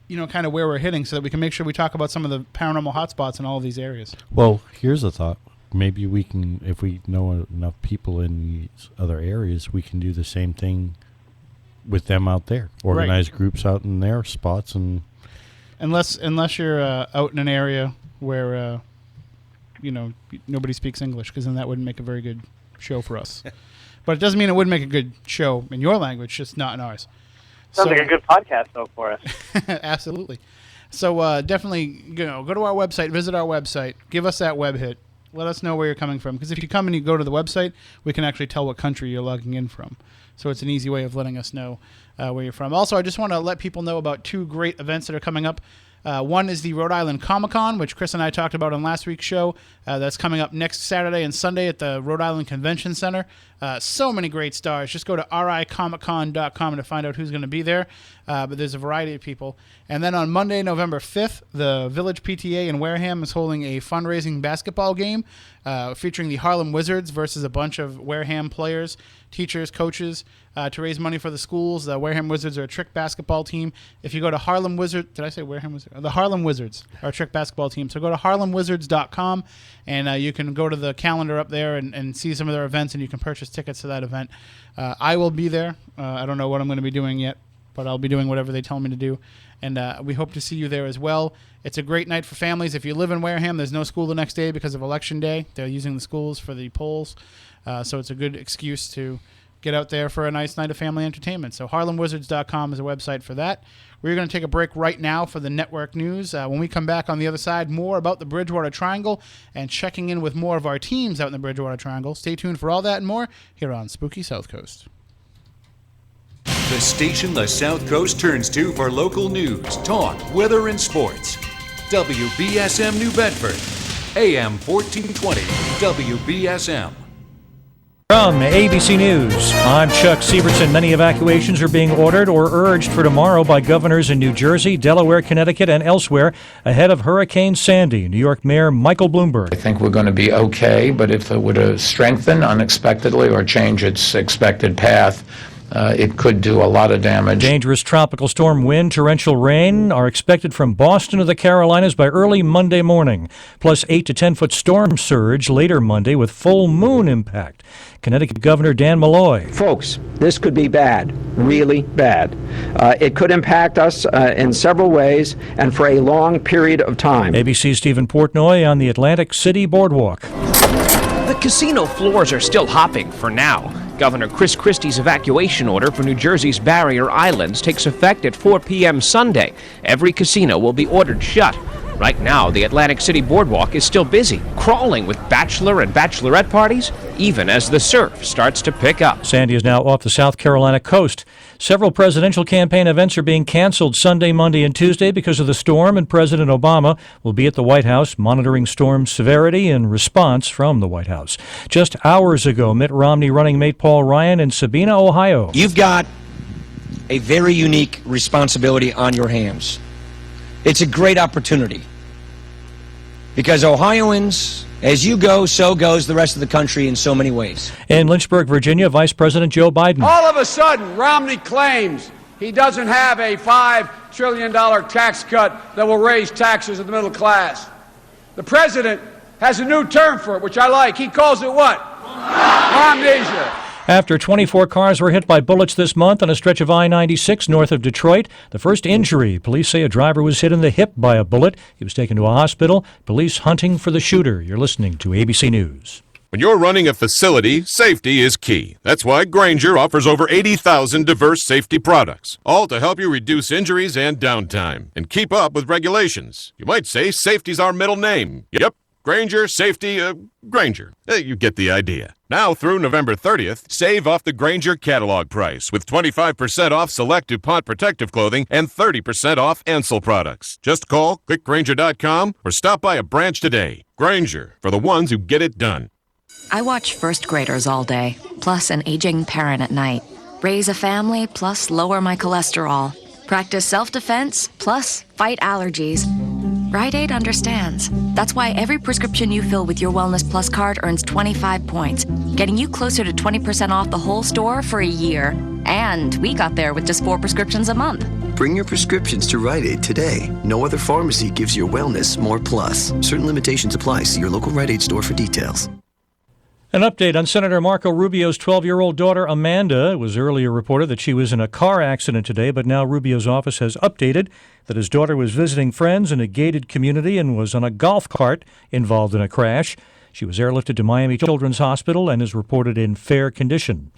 kind of where we're hitting so that we can make sure we talk about some of the paranormal hotspots in all of these areas. Well, here's a thought. Maybe we can, if we know enough people in these other areas, we can do the same thing with them out there. Organize groups out in their spots. And unless you're out in an area where, nobody speaks English, because then that wouldn't make a very good show for us. But it doesn't mean it wouldn't make a good show in your language, just not in ours. Sounds like a good podcast, though, for us. Absolutely. So definitely, go to our website, visit our website, give us that web hit. Let us know where you're coming from. Because if you come and you go to the website, we can actually tell what country you're logging in from. So it's an easy way of letting us know where you're from. Also, I just want to let people know about two great events that are coming up. One is the Rhode Island Comic-Con, which Chris and I talked about on last week's show. That's coming up next Saturday and Sunday at the Rhode Island Convention Center. So many great stars. Just go to ricomiccon.com to find out who's going to be there. But there's a variety of people. And then on Monday, November 5th, the Village PTA in Wareham is holding a fundraising basketball game featuring the Harlem Wizards versus a bunch of Wareham players, teachers, coaches, to raise money for the schools. The Wareham Wizards are a trick basketball team. If you go to Harlem Wizards, did I say Wareham Wizards? The Harlem Wizards are a trick basketball team. So go to harlemwizards.com and you can go to the calendar up there and see some of their events, and you can purchase tickets to that event. I will be there. I don't know what I'm going to be doing yet, but I'll be doing whatever they tell me to do. And we hope to see you there as well. It's a great night for families. If you live in Wareham, there's no school the next day because of Election Day. They're using the schools for the polls. So it's a good excuse to get out there for a nice night of family entertainment. So harlemwizards.com is a website for that. We're going to take a break right now for the network news. When we come back on the other side, more about the Bridgewater Triangle and checking in with more of our teams out in the Bridgewater Triangle. Stay tuned for all that and more here on Spooky Southcoast. The station the South Coast turns to for local news, talk, weather, and sports. WBSM New Bedford, AM 1420, WBSM. From ABC News, I'm Chuck Sievertson. Many evacuations are being ordered or urged for tomorrow by governors in New Jersey, Delaware, Connecticut, and elsewhere ahead of Hurricane Sandy. New York Mayor Michael Bloomberg. I think we're going to be okay, but if it were to strengthen unexpectedly or change its expected path, it could do a lot of damage. Dangerous tropical storm wind, torrential rain are expected from Boston to the Carolinas by early Monday morning, plus 8 to 10 foot storm surge later Monday with full moon impact. Connecticut Governor Dan Malloy. Folks, this could be bad, really bad. It could impact us in several ways and for a long period of time. ABC's Stephen Portnoy on the Atlantic City Boardwalk. The casino floors are still hopping for now. Governor Chris Christie's evacuation order for New Jersey's Barrier Islands takes effect at 4 p.m. Sunday. Every casino will be ordered shut. Right now, the Atlantic City Boardwalk is still busy, crawling with bachelor and bachelorette parties, even as the surf starts to pick up. Sandy is now off the South Carolina coast. Several presidential campaign events are being canceled Sunday, Monday, and Tuesday because of the storm, and President Obama will be at the White House monitoring storm severity and response from the White House. Just hours ago, Mitt Romney running mate Paul Ryan in Sabina, Ohio. You've got a very unique responsibility on your hands. It's a great opportunity because Ohioans, as you go, so goes the rest of the country in so many ways. In Lynchburg, Virginia, Vice President Joe Biden. All of a sudden, Romney claims he doesn't have a $5 trillion tax cut that will raise taxes of the middle class. The president has a new term for it, which I like. He calls it what? Amnesia. After 24 cars were hit by bullets this month on a stretch of I-96 north of Detroit, the first injury, police say a driver was hit in the hip by a bullet. He was taken to a hospital. Police hunting for the shooter. You're listening to ABC News. When you're running a facility, safety is key. That's why Grainger offers over 80,000 diverse safety products, all to help you reduce injuries and downtime and keep up with regulations. You might say safety's our middle name. Yep. Grainger, safety, Grainger. You get the idea. Now through November 30th, save off the Grainger catalog price with 25% off select DuPont protective clothing and 30% off Ansel products. Just call clickgrainger.com or stop by a branch today. Grainger, for the ones who get it done. I watch first graders all day, plus an aging parent at night. Raise a family, plus lower my cholesterol. Practice self-defense, plus fight allergies. Rite Aid understands. That's why every prescription you fill with your Wellness Plus card earns 25 points, getting you closer to 20% off the whole store for a year. And we got there with just 4 prescriptions a month. Bring your prescriptions to Rite Aid today. No other pharmacy gives your wellness more plus. Certain limitations apply. See your local Rite Aid store for details. An update on Senator Marco Rubio's 12-year-old daughter, Amanda. It was earlier reported that she was in a car accident today, but now Rubio's office has updated that his daughter was visiting friends in a gated community and was on a golf cart involved in a crash. She was airlifted to Miami Children's Hospital and is reported in fair condition.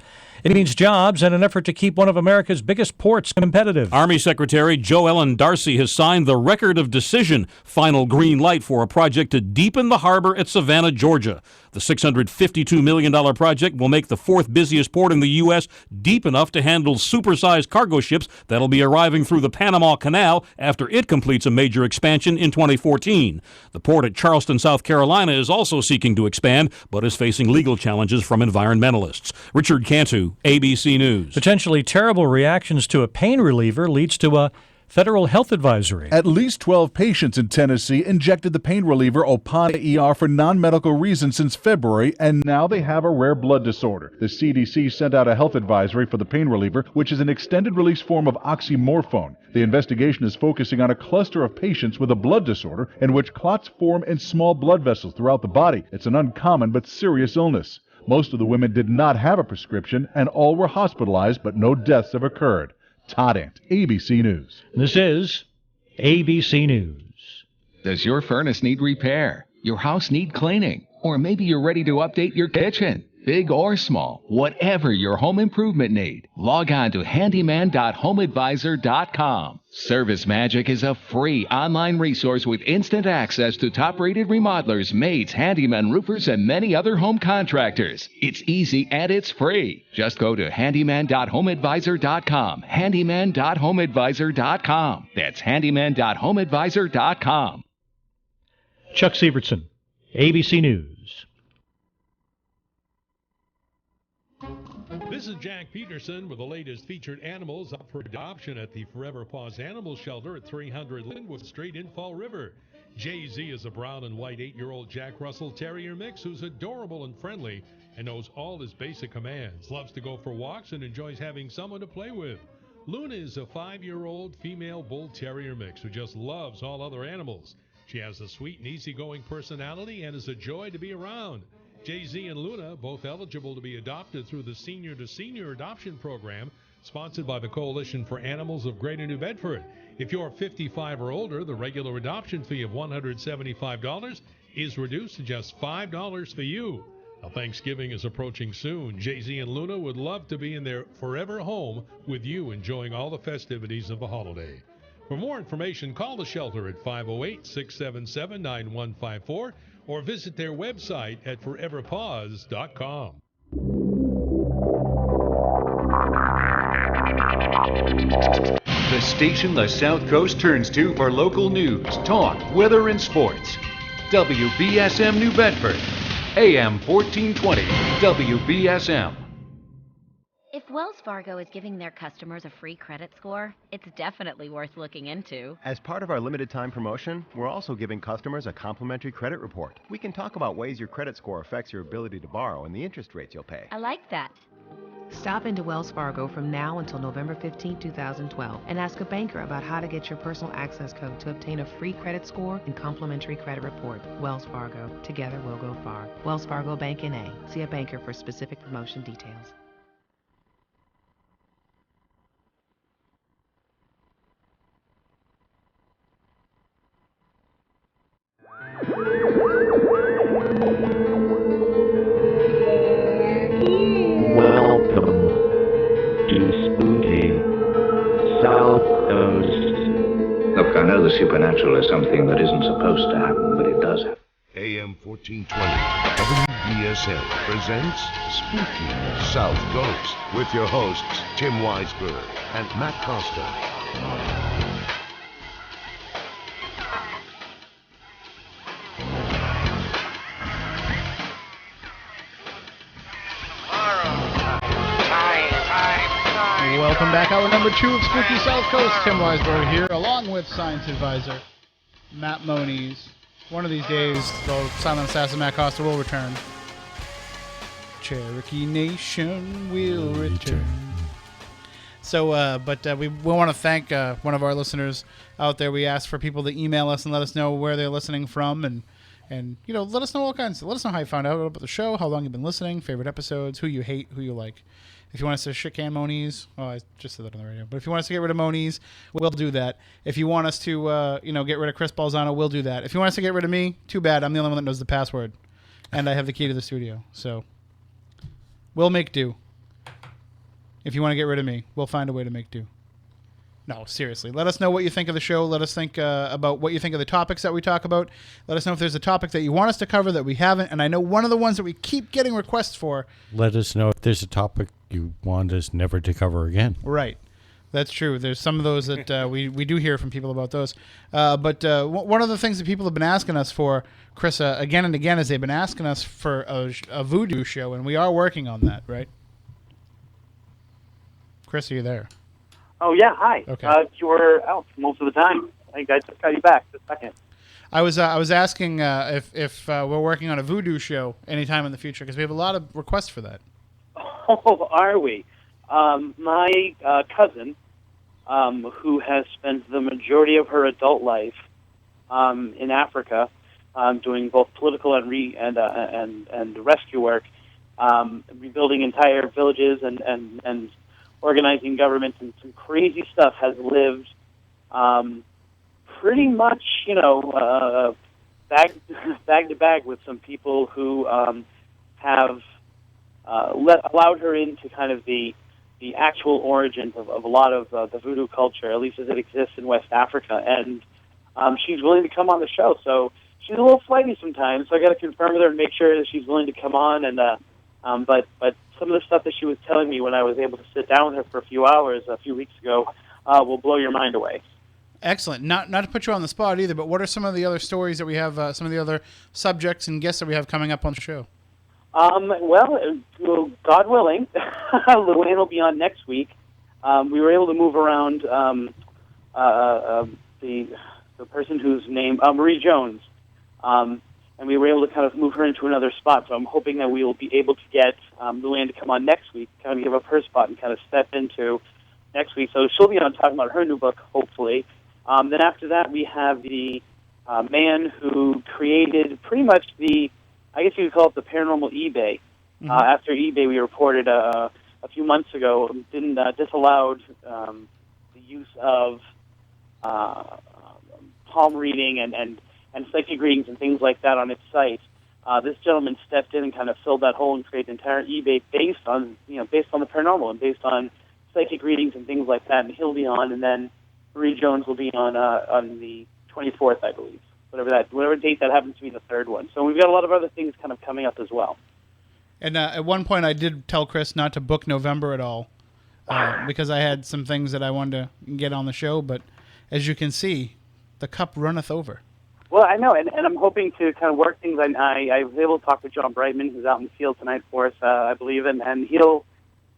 It means jobs and an effort to keep one of America's biggest ports competitive. Army Secretary Joe Ellen Darcy has signed the Record of Decision final green light for a project to deepen the harbor at Savannah, Georgia. The $652 million project will make the 4th busiest port in the U.S. deep enough to handle supersized cargo ships that'll be arriving through the Panama Canal after it completes a major expansion in 2014. The port at Charleston, South Carolina is also seeking to expand, but is facing legal challenges from environmentalists. Richard Cantu, ABC News. Potentially terrible reactions to a pain reliever leads to a federal health advisory. At least 12 patients in Tennessee injected the pain reliever Opana ER for non-medical reasons since February, and now they have a rare blood disorder. The CDC sent out a health advisory for the pain reliever, which is an extended-release form of oxymorphone. The investigation is focusing on a cluster of patients with a blood disorder in which clots form in small blood vessels throughout the body. It's an uncommon but serious illness. Most of the women did not have a prescription, and all were hospitalized, but no deaths have occurred. Todd Ant, ABC News. This is ABC News. Does your furnace need repair? Your house need cleaning? Or maybe you're ready to update your kitchen? Big or small, whatever your home improvement need, log on to handyman.homeadvisor.com. Service Magic is a free online resource with instant access to top-rated remodelers, maids, handymen, roofers, and many other home contractors. It's easy and it's free. Just go to handyman.homeadvisor.com. handyman.homeadvisor.com. That's handyman.homeadvisor.com. Chuck Sievertson, ABC News. This is Jack Peterson with the latest featured animals up for adoption at the Forever Paws Animal Shelter at 300 Linwood Street in Fall River. Jay-Z is a brown and white 8-year-old Jack Russell Terrier mix who's adorable and friendly and knows all his basic commands, loves to go for walks, and enjoys having someone to play with. Luna is a 5-year-old female Bull Terrier mix who just loves all other animals. She has a sweet and easygoing personality and is a joy to be around. Jay-Z and Luna, both eligible to be adopted through the Senior to Senior Adoption Program, sponsored by the Coalition for Animals of Greater New Bedford. If you're 55 or older, the regular adoption fee of $175 is reduced to just $5 for you. Now, Thanksgiving is approaching soon. Jay-Z and Luna would love to be in their forever home with you, enjoying all the festivities of the holiday. For more information, call the shelter at 508-677-9154 or visit their website at foreverpaws.com. The station the South Coast turns to for local news, talk, weather, and sports. WBSM New Bedford, AM 1420, WBSM. If Wells Fargo is giving their customers a free credit score, it's definitely worth looking into. As part of our limited time promotion, we're also giving customers a complimentary credit report. We can talk about ways your credit score affects your ability to borrow and the interest rates you'll pay. I like that. Stop into Wells Fargo from now until November 15, 2012, and ask a banker about how to get your personal access code to obtain a free credit score and complimentary credit report. Wells Fargo. Together we'll go far. Wells Fargo Bank N.A. See a banker for specific promotion details. Welcome to spooky Southcoast. Look, I know the supernatural is something that isn't supposed to happen, but it does happen. AM 1420, WBSM presents Spooky Southcoast with your hosts, Tim Weisberg and Matt Costa. Welcome back. Hour number 2 of Spooky South Coast. Tim Weisberg here, along with science advisor Matt Moniz. One of these days, the silent assassin Matt Costa will return. Cherokee Nation will return. So, we want to thank one of our listeners out there. We asked for people to email us and let us know where they're listening from, and let us know all kinds. Let us know how you found out about the show, how long you've been listening, favorite episodes, who you hate, who you like. If you want us to shit can Moniz, I just said that on the radio. But if you want us to get rid of Moniz, we'll do that. If you want us to, get rid of Chris Balzano, we'll do that. If you want us to get rid of me, too bad. I'm the only one that knows the password, and I have the key to the studio. So we'll make do. If you want to get rid of me, we'll find a way to make do. No, seriously. Let us know what you think of the show. Let us think about what you think of the topics that we talk about. Let us know if there's a topic that you want us to cover that we haven't. And I know one of the ones that we keep getting requests for. Let us know if there's a topic you want us never to cover again. Right. That's true. There's some of those that we do hear from people about those. But one of the things that people have been asking us for, Chris, again and again, is they've been asking us for a voodoo show. And we are working on that, right? Chris, are you there? Oh, yeah, hi. Okay. You were out most of the time. I think I just got you back this second. I was asking if we're working on a voodoo show anytime in the future, because we have a lot of requests for that. Oh, are we? My cousin, who has spent the majority of her adult life in Africa, doing both political and rescue work, rebuilding entire villages and organizing governments and some crazy stuff, has lived pretty much, bag to bag with some people who have allowed her into kind of the actual origins of a lot of the voodoo culture, at least as it exists in West Africa. And she's willing to come on the show. So she's a little flighty sometimes, so I got to confirm with her and make sure that she's willing to come on. And but some of the stuff that she was telling me when I was able to sit down with her for a few hours a few weeks ago will blow your mind away. Excellent. Not to put you on the spot either, but what are some of the other stories that we have, some of the other subjects and guests that we have coming up on the show? Well, God willing, Luann will be on next week. We were able to move around the person whose name, Marie Jones, and we were able to kind of move her into another spot. So I'm hoping that we will be able to get Luann to come on next week, kind of give up her spot and kind of step into next week. So she'll be on talking about her new book, hopefully. Then after that, we have the man who created pretty much I guess you could call it the paranormal eBay. Mm-hmm. After eBay, we reported a few months ago, disallowed the use of palm reading and psychic readings and things like that on its site. This gentleman stepped in and kind of filled that hole and created an entire eBay based on the paranormal and based on psychic readings and things like that. And he'll be on, and then Marie Jones will be on the 24th, I believe. Whatever date that happens to be the third one. So we've got a lot of other things kind of coming up as well. And at one point, I did tell Chris not to book November at all because I had some things that I wanted to get on the show. But as you can see, the cup runneth over. Well, I know, and I'm hoping to kind of work things. I was able to talk with John Brightman, who's out in the field tonight for us, I believe, and he'll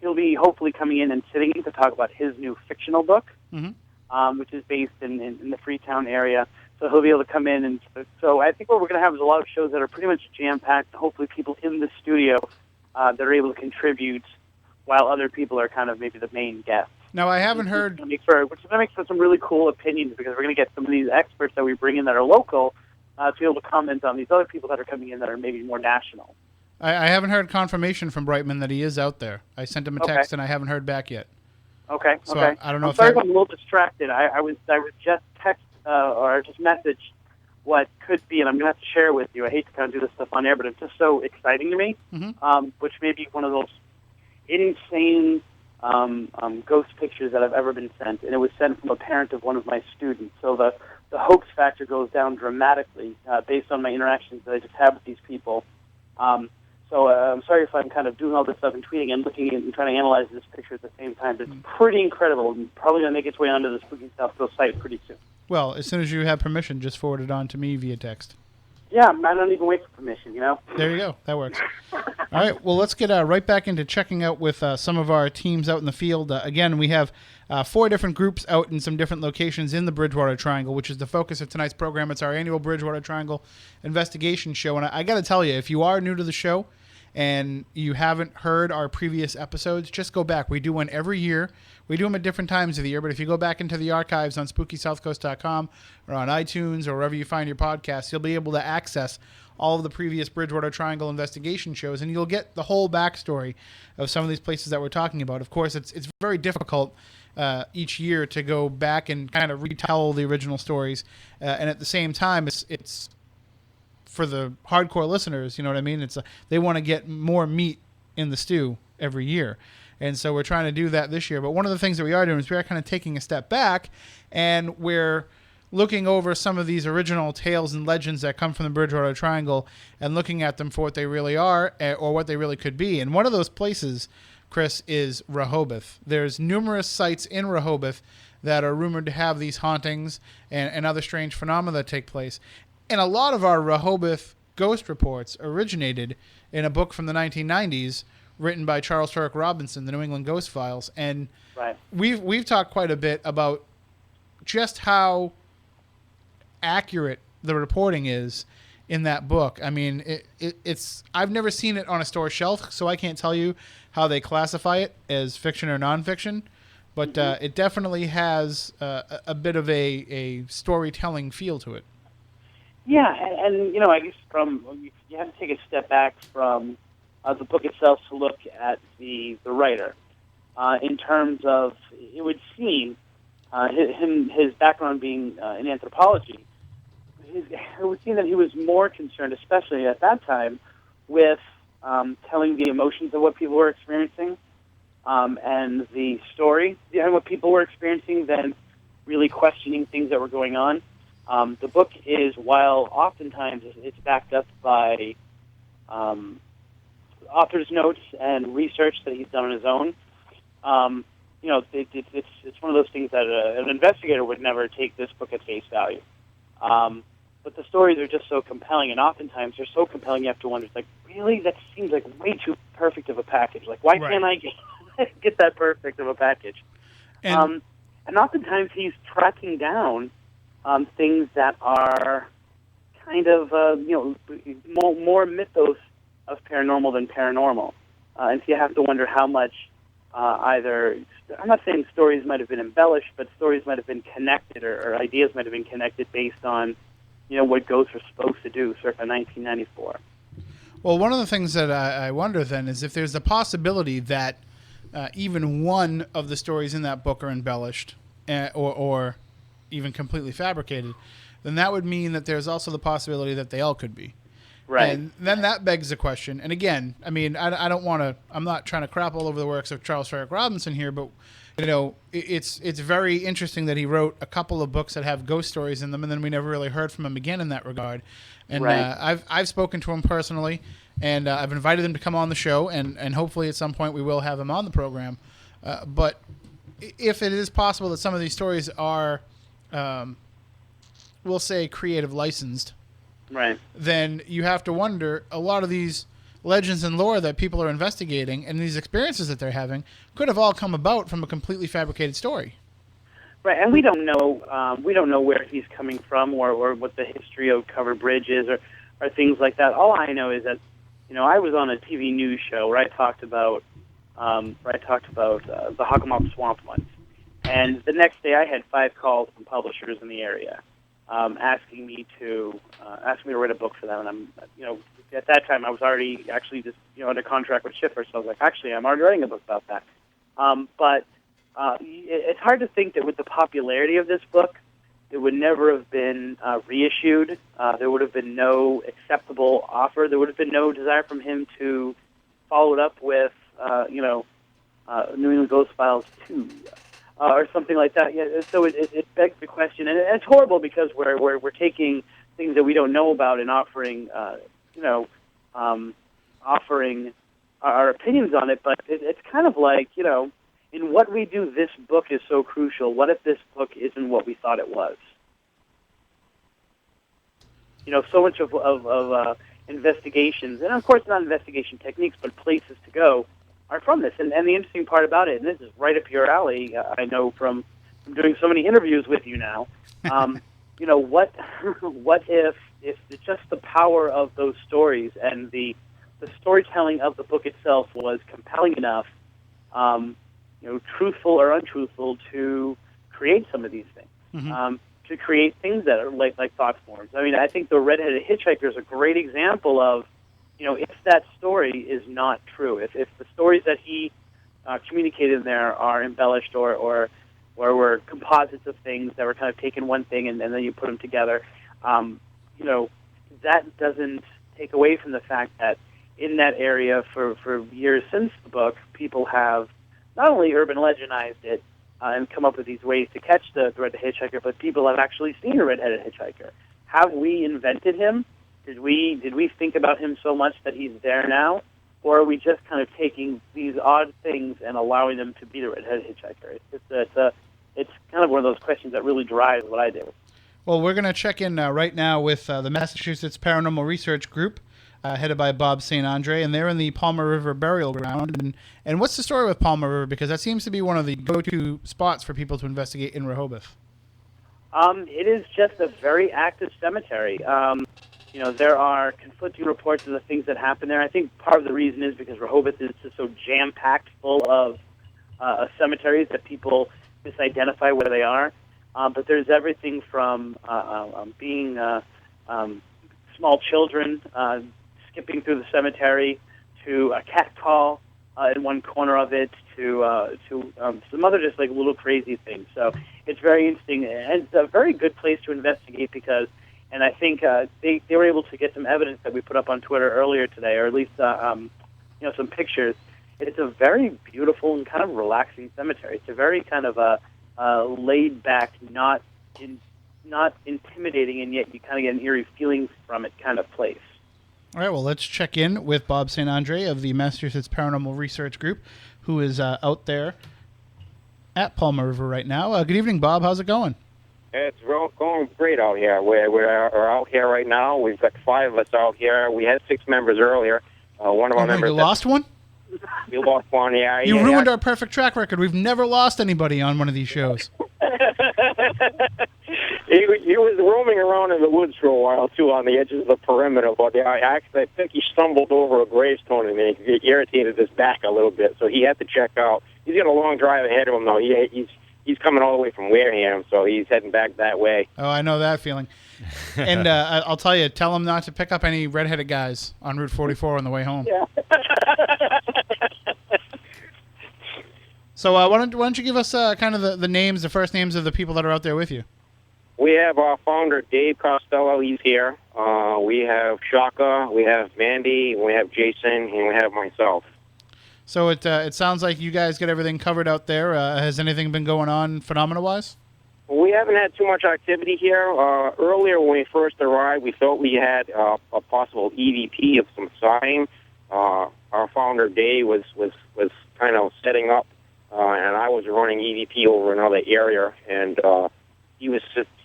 he'll be hopefully coming in and sitting to talk about his new fictional book, Mm-hmm. which is based in the Freetown area. So he'll be able to come in. And so I think what we're going to have is a lot of shows that are pretty much jam-packed, hopefully people in the studio that are able to contribute while other people are kind of maybe the main guests. Now, I haven't heard... Which is going to make for some really cool opinions, because we're going to get some of these experts that we bring in that are local to be able to comment on these other people that are coming in that are maybe more national. I haven't heard confirmation from Brightman that he is out there. I sent him a text, and I haven't heard back yet. Okay. So okay. I don't know I'm if sorry that... if I'm a little distracted. I was just just messaged what could be, and I'm going to have to share with you. I hate to kind of do this stuff on air, but it's just so exciting to me. Mm-hmm. Which may be one of those insane ghost pictures that I've ever been sent, and it was sent from a parent of one of my students. So the hoax factor goes down dramatically based on my interactions that I just had with these people. So I'm sorry if I'm kind of doing all this stuff and tweeting and looking and trying to analyze this picture at the same time. But it's pretty incredible, and probably going to make its way onto the Spooky Southcoast site pretty soon. Well, as soon as you have permission, just forward it on to me via text. Yeah, I don't even wait for permission, you know? There you go. That works. All right, well, let's get right back into checking out with some of our teams out in the field. Again, we have 4 different groups out in some different locations in the Bridgewater Triangle, which is the focus of tonight's program. It's our annual Bridgewater Triangle investigation show. And I got to tell you, if you are new to the show and you haven't heard our previous episodes, just go back. We do one every year. We do them at different times of the year, but if you go back into the archives on SpookySouthcoast.com or on iTunes or wherever you find your podcasts, you'll be able to access all of the previous Bridgewater Triangle investigation shows, and you'll get the whole backstory of some of these places that we're talking about. Of course, it's very difficult each year to go back and kind of retell the original stories, and at the same time, it's for the hardcore listeners, you know what I mean? They want to get more meat in the stew every year. And so we're trying to do that this year. But one of the things that we are doing is we are kind of taking a step back, and we're looking over some of these original tales and legends that come from the Bridgewater Triangle and looking at them for what they really are or what they really could be. And one of those places, Chris, is Rehoboth. There's numerous sites in Rehoboth that are rumored to have these hauntings and other strange phenomena that take place. And a lot of our Rehoboth ghost reports originated in a book from the 1990s written by Charles Turk Robinson, the New England Ghost Files. And right. we've talked quite a bit about just how accurate the reporting is in that book. I mean, it's I've never seen it on a store shelf, so I can't tell you how they classify it as fiction or nonfiction, but it definitely has a bit of a storytelling feel to it. Yeah, and you know, I guess you have to take a step back from the book itself to look at the writer. In terms of, it would seem, his background being in anthropology, it would seem that he was more concerned, especially at that time, with telling the emotions of what people were experiencing and the story behind what people were experiencing than really questioning things that were going on. The book is, while oftentimes it's backed up by author's notes and research that he's done on his own, you know, it's one of those things that an investigator would never take this book at face value. But the stories are just so compelling, and oftentimes they're so compelling you have to wonder, it's like, really? That seems like way too perfect of a package. Like, why can't I get that perfect of a package? And oftentimes he's tracking down things that are kind of, you know, more mythos of paranormal than paranormal. And so you have to wonder how much either, I'm not saying stories might have been embellished, but stories might have been connected or ideas might have been connected based on, you know, what ghosts are supposed to do circa 1994. Well, one of the things that I wonder then is if there's a possibility that even one of the stories in that book are embellished or even completely fabricated, then that would mean that there's also the possibility that they all could be. Right. And then that begs the question. And again, I mean, I don't want to, I'm not trying to crap all over the works of Charles Turk Robinson here, but, you know, it's very interesting that he wrote a couple of books that have ghost stories in them, and then we never really heard from him again in that regard. And right. I've spoken to him personally, and I've invited him to come on the show, and hopefully at some point we will have him on the program. But if it is possible that some of these stories are, we'll say, creative licensed, right, then you have to wonder, a lot of these, legends and lore that people are investigating and these experiences that they're having could have all come about from a completely fabricated story. Right, and we don't know where he's coming from or what the history of Covered Bridge is or things like that. All I know is that, I was on a TV news show where I talked about the Hockomock Swamp once. And the next day I had 5 calls from publishers in the area asking me to write a book for them. And I'm, at that time I was already actually just, under contract with Schiffer, so I was like, actually, I'm already writing a book about that. But it's hard to think that with the popularity of this book, it would never have been reissued. There would have been no acceptable offer. There would have been no desire from him to follow it up with, New England Ghost Files 2 or something like that. Yeah, so it begs the question, and it's horrible because we're taking things that we don't know about and offering, offering our opinions on it. But it's kind of like, in what we do, this book is so crucial. What if this book isn't what we thought it was? So much of investigations, and of course not investigation techniques, but places to go, are from this. And the interesting part about it, and this is right up your alley, I know from doing so many interviews with you now, what if just the power of those stories and the storytelling of the book itself was compelling enough, truthful or untruthful, to create some of these things, to create things that are like thought forms. I mean, I think the Red-Headed Hitchhiker is a great example of, if that story is not true, if the stories that he communicated in there are embellished or were composites of things that were kind of taken one thing and then you put them together, that doesn't take away from the fact that in that area for years since the book, people have not only urban legendized it and come up with these ways to catch the Red-Headed Hitchhiker, but people have actually seen a Red-Headed Hitchhiker. Have we invented him? Did we think about him so much that he's there now? Or are we just kind of taking these odd things and allowing them to be the Red-Headed Hitchhiker? It's kind of one of those questions that really drives what I do. Well, we're going to check in right now with the Massachusetts Paranormal Research Group, headed by Bob St. Andre, and they're in the Palmer River Burial Ground. And what's the story with Palmer River? Because that seems to be one of the go-to spots for people to investigate in Rehoboth. It is just a very active cemetery. There are conflicting reports of the things that happen there. I think part of the reason is because Rehoboth is just so jam-packed full of cemeteries that people misidentify where they are. But there's everything from being small children skipping through the cemetery to a cat call in one corner of it to some other just like little crazy things. So it's very interesting, and it's a very good place to investigate because, and I think they were able to get some evidence that we put up on Twitter earlier today, or at least some pictures. It's a very beautiful and kind of relaxing cemetery. It's a very kind of a laid back, not intimidating, and yet you kind of get an eerie feeling from it kind of place. All right, well, let's check in with Bob St. Andre of the Massachusetts Paranormal Research Group, who is out there at Palmer River right now. Good evening, Bob. How's it going? It's going great out here. We're out here right now. We've got 5 of us out here. We had 6 members earlier. One of our members... You lost one? We lost one, yeah. You ruined our perfect track record. We've never lost anybody on one of these shows. He was roaming around in the woods for a while, too, on the edges of the perimeter. But I think he stumbled over a gravestone and it irritated his back a little bit, so he had to check out. He's got a long drive ahead of him, though. He's coming all the way from Wareham, so he's heading back that way. Oh, I know that feeling. And I'll tell you, tell him not to pick up any redheaded guys on Route 44 on the way home. Yeah. So why don't you give us kind of the first names of the people that are out there with you? We have our founder, Dave Costello. He's here. We have Shaka, we have Mandy, we have Jason, and we have myself. So it sounds like you guys get everything covered out there. Has anything been going on phenomena-wise? We haven't had too much activity here. Earlier when we first arrived, we thought we had a possible EVP of some sign. Our founder, Dave, was kind of setting up, and I was running EVP over another area, and he was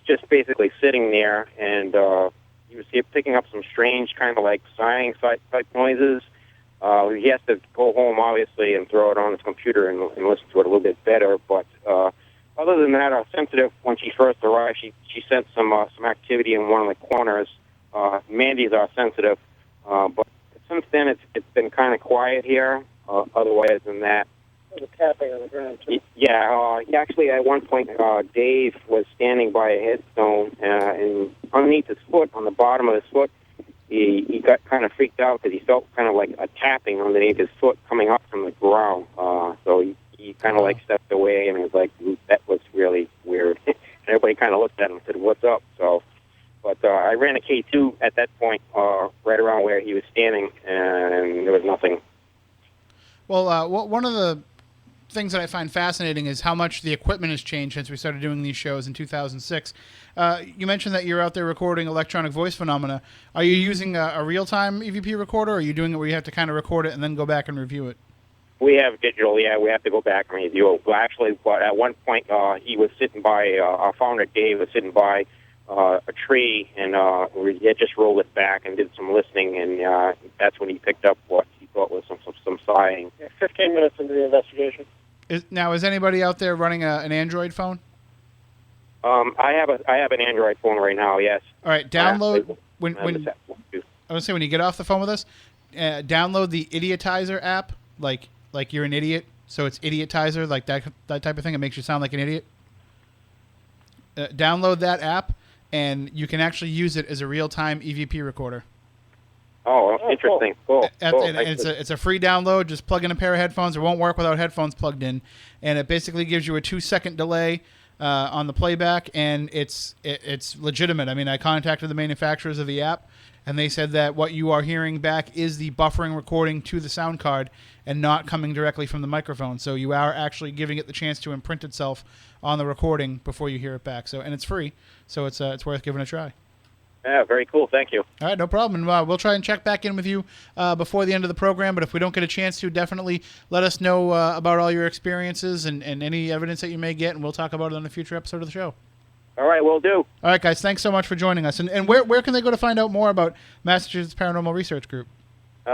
just basically sitting there, and he was picking up some strange kind of like sighing type noises. He has to go home, obviously, and throw it on his computer and listen to it a little bit better. But other than that, our sensitive, when she first arrived, she sensed some activity in one of the corners. Mandy's our sensitive. But since then, it's been kind of quiet here. Otherwise than that, the tapping on the ground, too. yeah. Actually, at one point, Dave was standing by a headstone, and underneath his foot, on the bottom of his foot, he got kind of freaked out because he felt kind of like a tapping underneath his foot coming up from the ground. So he kind of like stepped away, and he was like, that was really weird. And everybody kind of looked at him and said, what's up? So, but I ran a K2 at that point, right around where he was standing, and there was nothing. Well, one of the things that I find fascinating is how much the equipment has changed since we started doing these shows in 2006. You mentioned that you're out there recording electronic voice phenomena. Are you using a real-time EVP recorder, or are you doing it where you have to kind of record it and then go back and review it? We have digital, yeah. We have to go back and review it. Well, actually, but at one point, he was sitting by, our founder, Dave, was sitting by a tree, and we had just rolled it back and did some listening, and that's when he picked up what he thought was some sighing. Yeah, 15 minutes into the investigation. Is anybody out there running an Android phone? I have an Android phone right now. Yes. All right. Download when I would say when you get off the phone with us, download the Idiotizer app. Like you're an idiot, so it's Idiotizer, like that type of thing. It makes you sound like an idiot. Download that app, and you can actually use it as a real-time EVP recorder. Oh, interesting. Cool. And it's a free download. Just plug in a pair of headphones. It won't work without headphones plugged in. And it basically gives you a 2-second delay on the playback, and it's legitimate. I mean, I contacted the manufacturers of the app, and they said that what you are hearing back is the buffering recording to the sound card and not coming directly from the microphone. So you are actually giving it the chance to imprint itself on the recording before you hear it back. And it's free, so it's worth giving a try. Yeah, very cool. Thank you. All right, no problem. And we'll try and check back in with you before the end of the program. But if we don't get a chance to, definitely let us know about all your experiences and any evidence that you may get, and we'll talk about it on a future episode of the show. All right, will do. All right, guys, thanks so much for joining us. And where can they go to find out more about Massachusetts Paranormal Research Group? I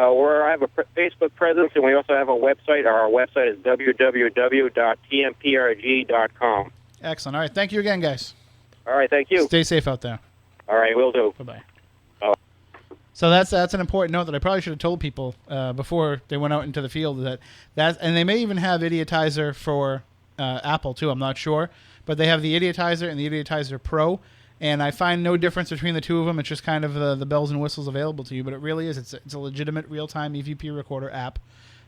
have a Facebook presence, and we also have a website. Our website is www.tmprg.com. Excellent. All right, thank you again, guys. All right, thank you. Stay safe out there. All right, will do. Bye-bye. So that's an important note that I probably should have told people before they went out into the field. And they may even have Idiotizer for Apple too. I'm not sure, but they have the Idiotizer and the Idiotizer Pro, and I find no difference between the two of them. It's just kind of the bells and whistles available to you. But it really is. It's a legitimate real-time EVP recorder app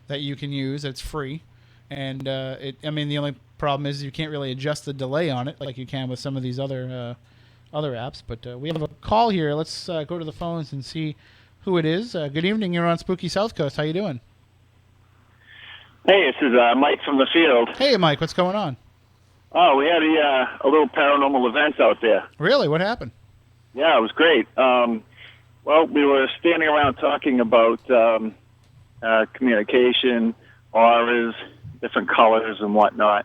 that you can use. It's free, and the only problem is you can't really adjust the delay on it like you can with some of these other apps. But we have a call here. Let's go to the phones and see who it is. Good evening. You're on Spooky Southcoast. How you doing? Hey, this is Mike from the field. Hey, Mike. What's going on? Oh, we had a little paranormal event out there. Really? What happened? Yeah, it was great. Well, we were standing around talking about communication, auras, different colors and whatnot.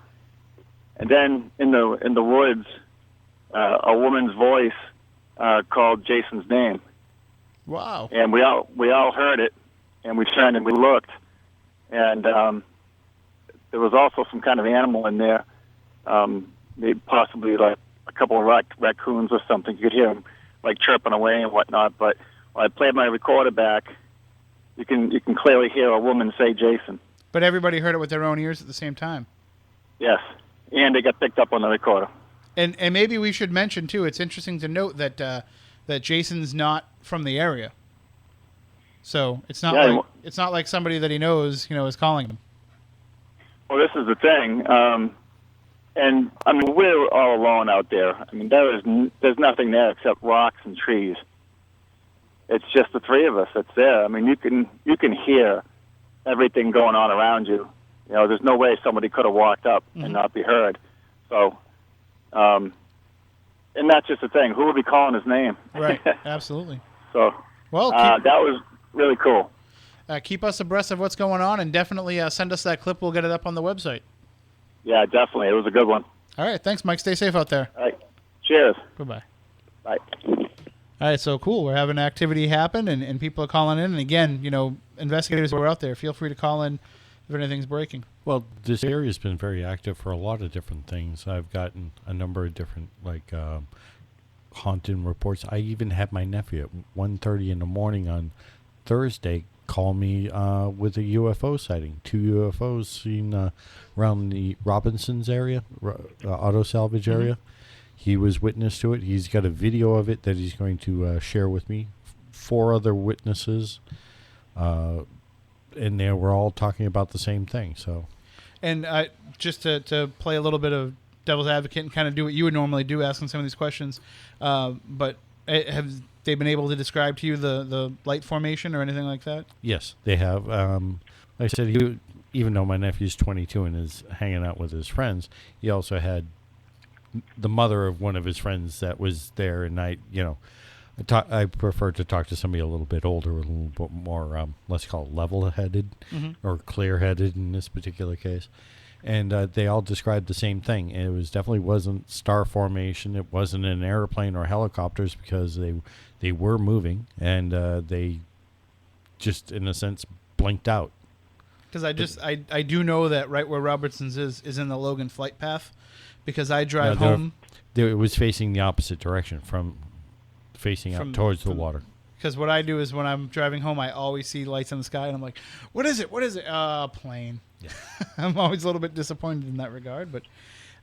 And then in the woods, a woman's voice called Jason's name. Wow! And we all heard it, and we turned and we looked, and there was also some kind of animal in there, maybe possibly like a couple of raccoons or something. You could hear them like chirping away and whatnot. But when I played my recorder back, you can clearly hear a woman say Jason. But everybody heard it with their own ears at the same time. Yes, and it got picked up on the recorder. And maybe we should mention too. It's interesting to note that that Jason's not from the area, so it's not like somebody that he knows, is calling him. Well, this is the thing, and I mean we're all alone out there. I mean there's nothing there except rocks and trees. It's just the three of us that's there. I mean you can hear everything going on around you. There's no way somebody could have walked up and not be heard. So. And that's just the thing. Who will be calling his name? Right. Absolutely. So, that was really cool. Keep us abreast of what's going on, and definitely send us that clip. We'll get it up on the website. Yeah, definitely. It was a good one. All right. Thanks, Mike. Stay safe out there. All right. Cheers. Goodbye. Bye. All right. So cool. We're having activity happen, and people are calling in. And again, investigators who are out there, feel free to call in if anything's breaking. Well, this area has been very active for a lot of different things. I've gotten a number of different, haunted reports. I even had my nephew at 1:30 in the morning on Thursday call me with a UFO sighting. 2 UFOs seen around the Robinsons area, auto salvage area. He was witness to it. He's got a video of it that he's going to share with me. 4 other witnesses, and they were all talking about the same thing. So, and just to play a little bit of devil's advocate and kind of do what you would normally do, asking some of these questions, but have they been able to describe to you the light formation or anything like that? Yes, they have. Like I said, even though my nephew's 22 and is hanging out with his friends, he also had the mother of one of his friends that was there, and I prefer to talk to somebody a little bit older, a little bit more, let's call it level-headed or clear-headed in this particular case. And they all described the same thing. It was definitely wasn't star formation. It wasn't an airplane or helicopters because they were moving, and they just, in a sense, blinked out. Because I do know that right where Robertson's is in the Logan flight path, because I drive home. It was facing the opposite direction facing out towards the water. Because what I do is when I'm driving home, I always see lights in the sky, and I'm like, what is it? What is it? Plane. Yeah. I'm always a little bit disappointed in that regard. But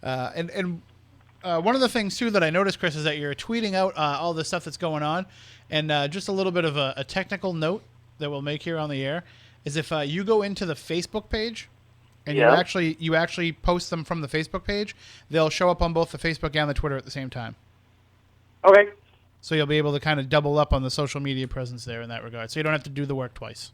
one of the things, too, that I noticed, Chris, is that you're tweeting out all the stuff that's going on. And just a little bit of a technical note that we'll make here on the air is if you go into the Facebook page and you actually post them from the Facebook page, they'll show up on both the Facebook and the Twitter at the same time. Okay. So you'll be able to kind of double up on the social media presence there in that regard. So you don't have to do the work twice.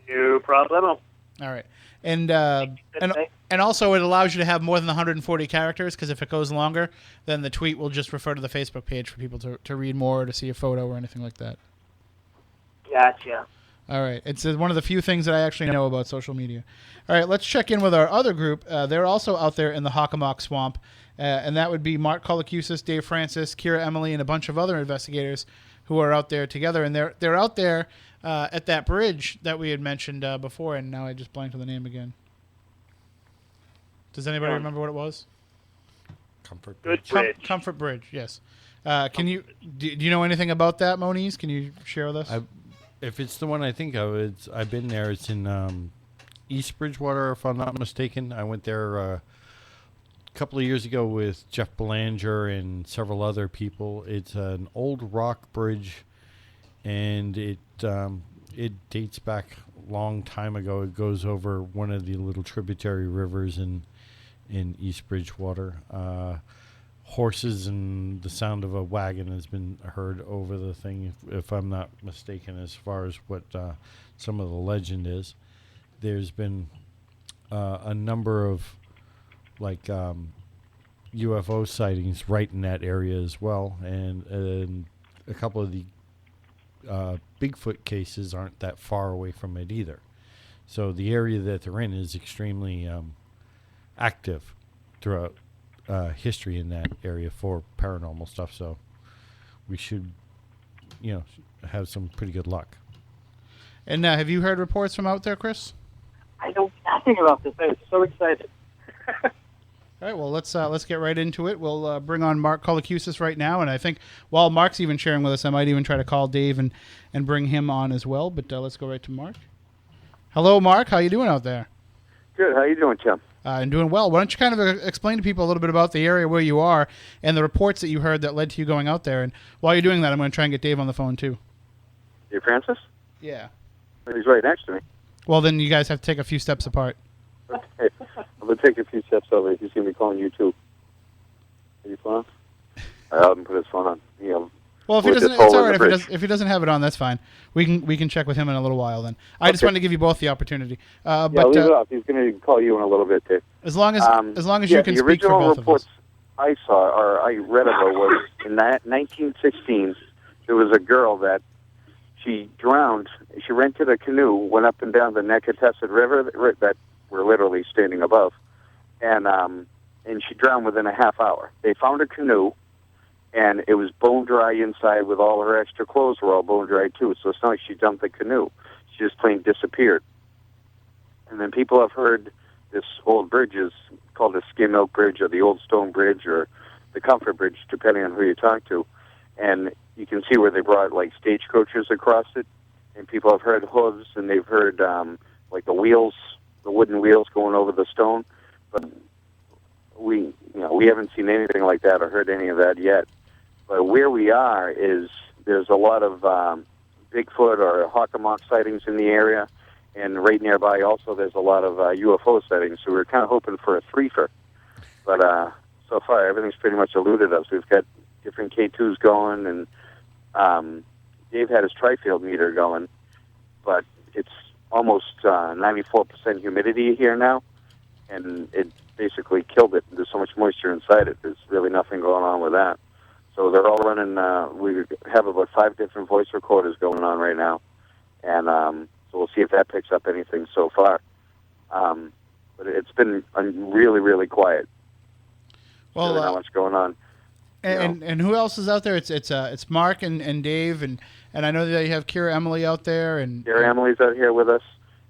No problemo. All right. And also it allows you to have more than 140 characters, because if it goes longer, then the tweet will just refer to the Facebook page for people to read more or to see a photo or anything like that. Gotcha. All right. It's one of the few things that I actually know about social media. All right, let's check in with our other group. They're also out there in the Hockomock Swamp, and that would be Mark Colacusis, Dave Francis, Kira Emily, and a bunch of other investigators who are out there together. And they're out there at that bridge that we had mentioned before, and now I just blanked on the name again. Does anybody remember what it was? Comfort Bridge. Comfort Bridge, yes. Do you know anything about that, Moniz? Can you share with us? If it's the one I think of, I've been there. It's in East Bridgewater, if I'm not mistaken. I went there a couple of years ago with Jeff Belanger and several other people. It's an old rock bridge, and it dates back a long time ago. It goes over one of the little tributary rivers in East Bridgewater. Horses and the sound of a wagon has been heard over the thing, if I'm not mistaken, as far as what some of the legend is. There's been a number of UFO sightings right in that area as well, and a couple of the Bigfoot cases aren't that far away from it either. So the area that they're in is extremely active throughout history in that area for paranormal stuff. So we should, have some pretty good luck. And have you heard reports from out there, Chris? I know nothing about this. I'm so excited. All right, well, let's get right into it. We'll bring on Mark Colacusis right now, and I think while Mark's even sharing with us, I might even try to call Dave and bring him on as well, but let's go right to Mark. Hello, Mark. How you doing out there? Good. How you doing, Tim? I'm doing well. Why don't you kind of explain to people a little bit about the area where you are and the reports that you heard that led to you going out there, and while you're doing that, I'm going to try and get Dave on the phone, too. Dave Francis? Yeah. He's right next to me. Well, then you guys have to take a few steps apart. Okay. I'm going to take a few steps over. He's going to be calling you, too. Are you phone? I'll put his phone on. Well, if he doesn't, it's all right. If he doesn't have it on, that's fine. We can check with him in a little while. Then I just wanted to give you both the opportunity. But leave it off. He's going to call you in a little bit, Dave. As long as you can speak for both of us. The original reports I saw or I read about was in 1916. There was a girl that she drowned. She rented a canoe, went up and down the Neckartesset River that we're literally standing above, and she drowned within a half hour. They found a canoe. And it was bone dry inside with all her extra clothes were all bone dry, too. So it's not like she dumped the canoe. just plain disappeared. And then people have heard this old bridge is called the Skim Milk Bridge or the Old Stone Bridge or the Comfort Bridge, depending on who you talk to. And you can see where they brought like stagecoaches across it, and people have heard hooves, and they've heard like the wheels, the wooden wheels going over the stone. But we haven't seen anything like that or heard any of that yet. But where we are is there's a lot of Bigfoot or Hockamock sightings in the area, and right nearby also there's a lot of UFO sightings. So we're kind of hoping for a threefer. But so far everything's pretty much eluded us. We've got different K2s going, and Dave had his tri-field meter going, but it's almost 94% humidity here now, and it basically killed it. There's so much moisture inside it. There's really nothing going on with that. So they're all running. We have about 5 different voice recorders going on right now, and so we'll see if that picks up anything so far. But it's been really, really quiet. Well, really not much going on. And who else is out there? It's Mark and Dave, and I know that you have Kira Emily out there, and Kira Emily's out here with us,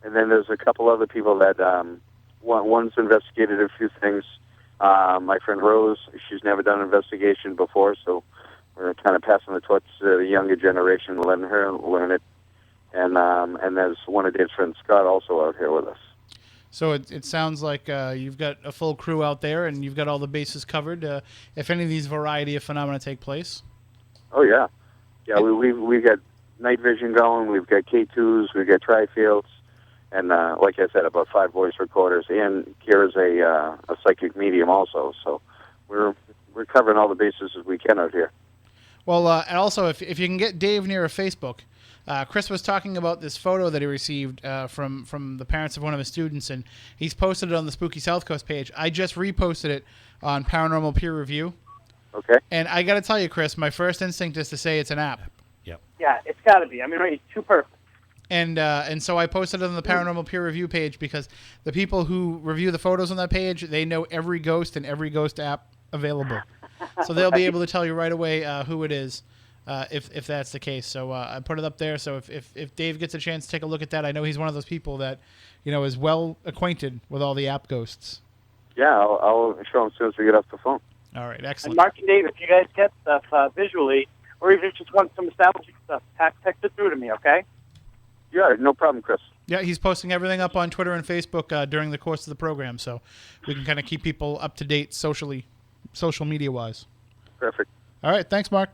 and then there's a couple other people that one's investigated a few things. My friend Rose, she's never done an investigation before, so we're kind of passing the torch to the younger generation, letting her learn it. And there's one of Dave's friends, Scott, also out here with us. So it sounds like you've got a full crew out there, and you've got all the bases covered. If any of these variety of phenomena take place. Oh yeah, we've got night vision going. We've got K2s. We've got tri-fields, and like I said, about 5 voice recorders. And Kira's a psychic medium also. So we're covering all the bases as we can out here. Well, and also if you can get Dave near a Facebook. Chris was talking about this photo that he received from the parents of one of his students, and he's posted it on the Spooky Southcoast page. I just reposted it on Paranormal Peer Review. Okay. And I got to tell you, Chris, my first instinct is to say it's an app. Yep. Yeah, it's got to be. I mean, right, it's too perfect. And so I posted it on the Paranormal Peer Review page because the people who review the photos on that page, they know every ghost and every ghost app available. So they'll be able to tell you right away who it is. If that's the case. So I put it up there. So if Dave gets a chance to take a look at that, I know he's one of those people that, is well acquainted with all the app ghosts. Yeah, I'll show him as soon as we get off the phone. All right, excellent. And Mark and Dave, if you guys get stuff visually, or even if you just want some establishing stuff, text it through to me, okay? Yeah, no problem, Chris. Yeah, he's posting everything up on Twitter and Facebook during the course of the program, so we can kind of keep people up to date social media-wise. Perfect. All right, thanks, Mark.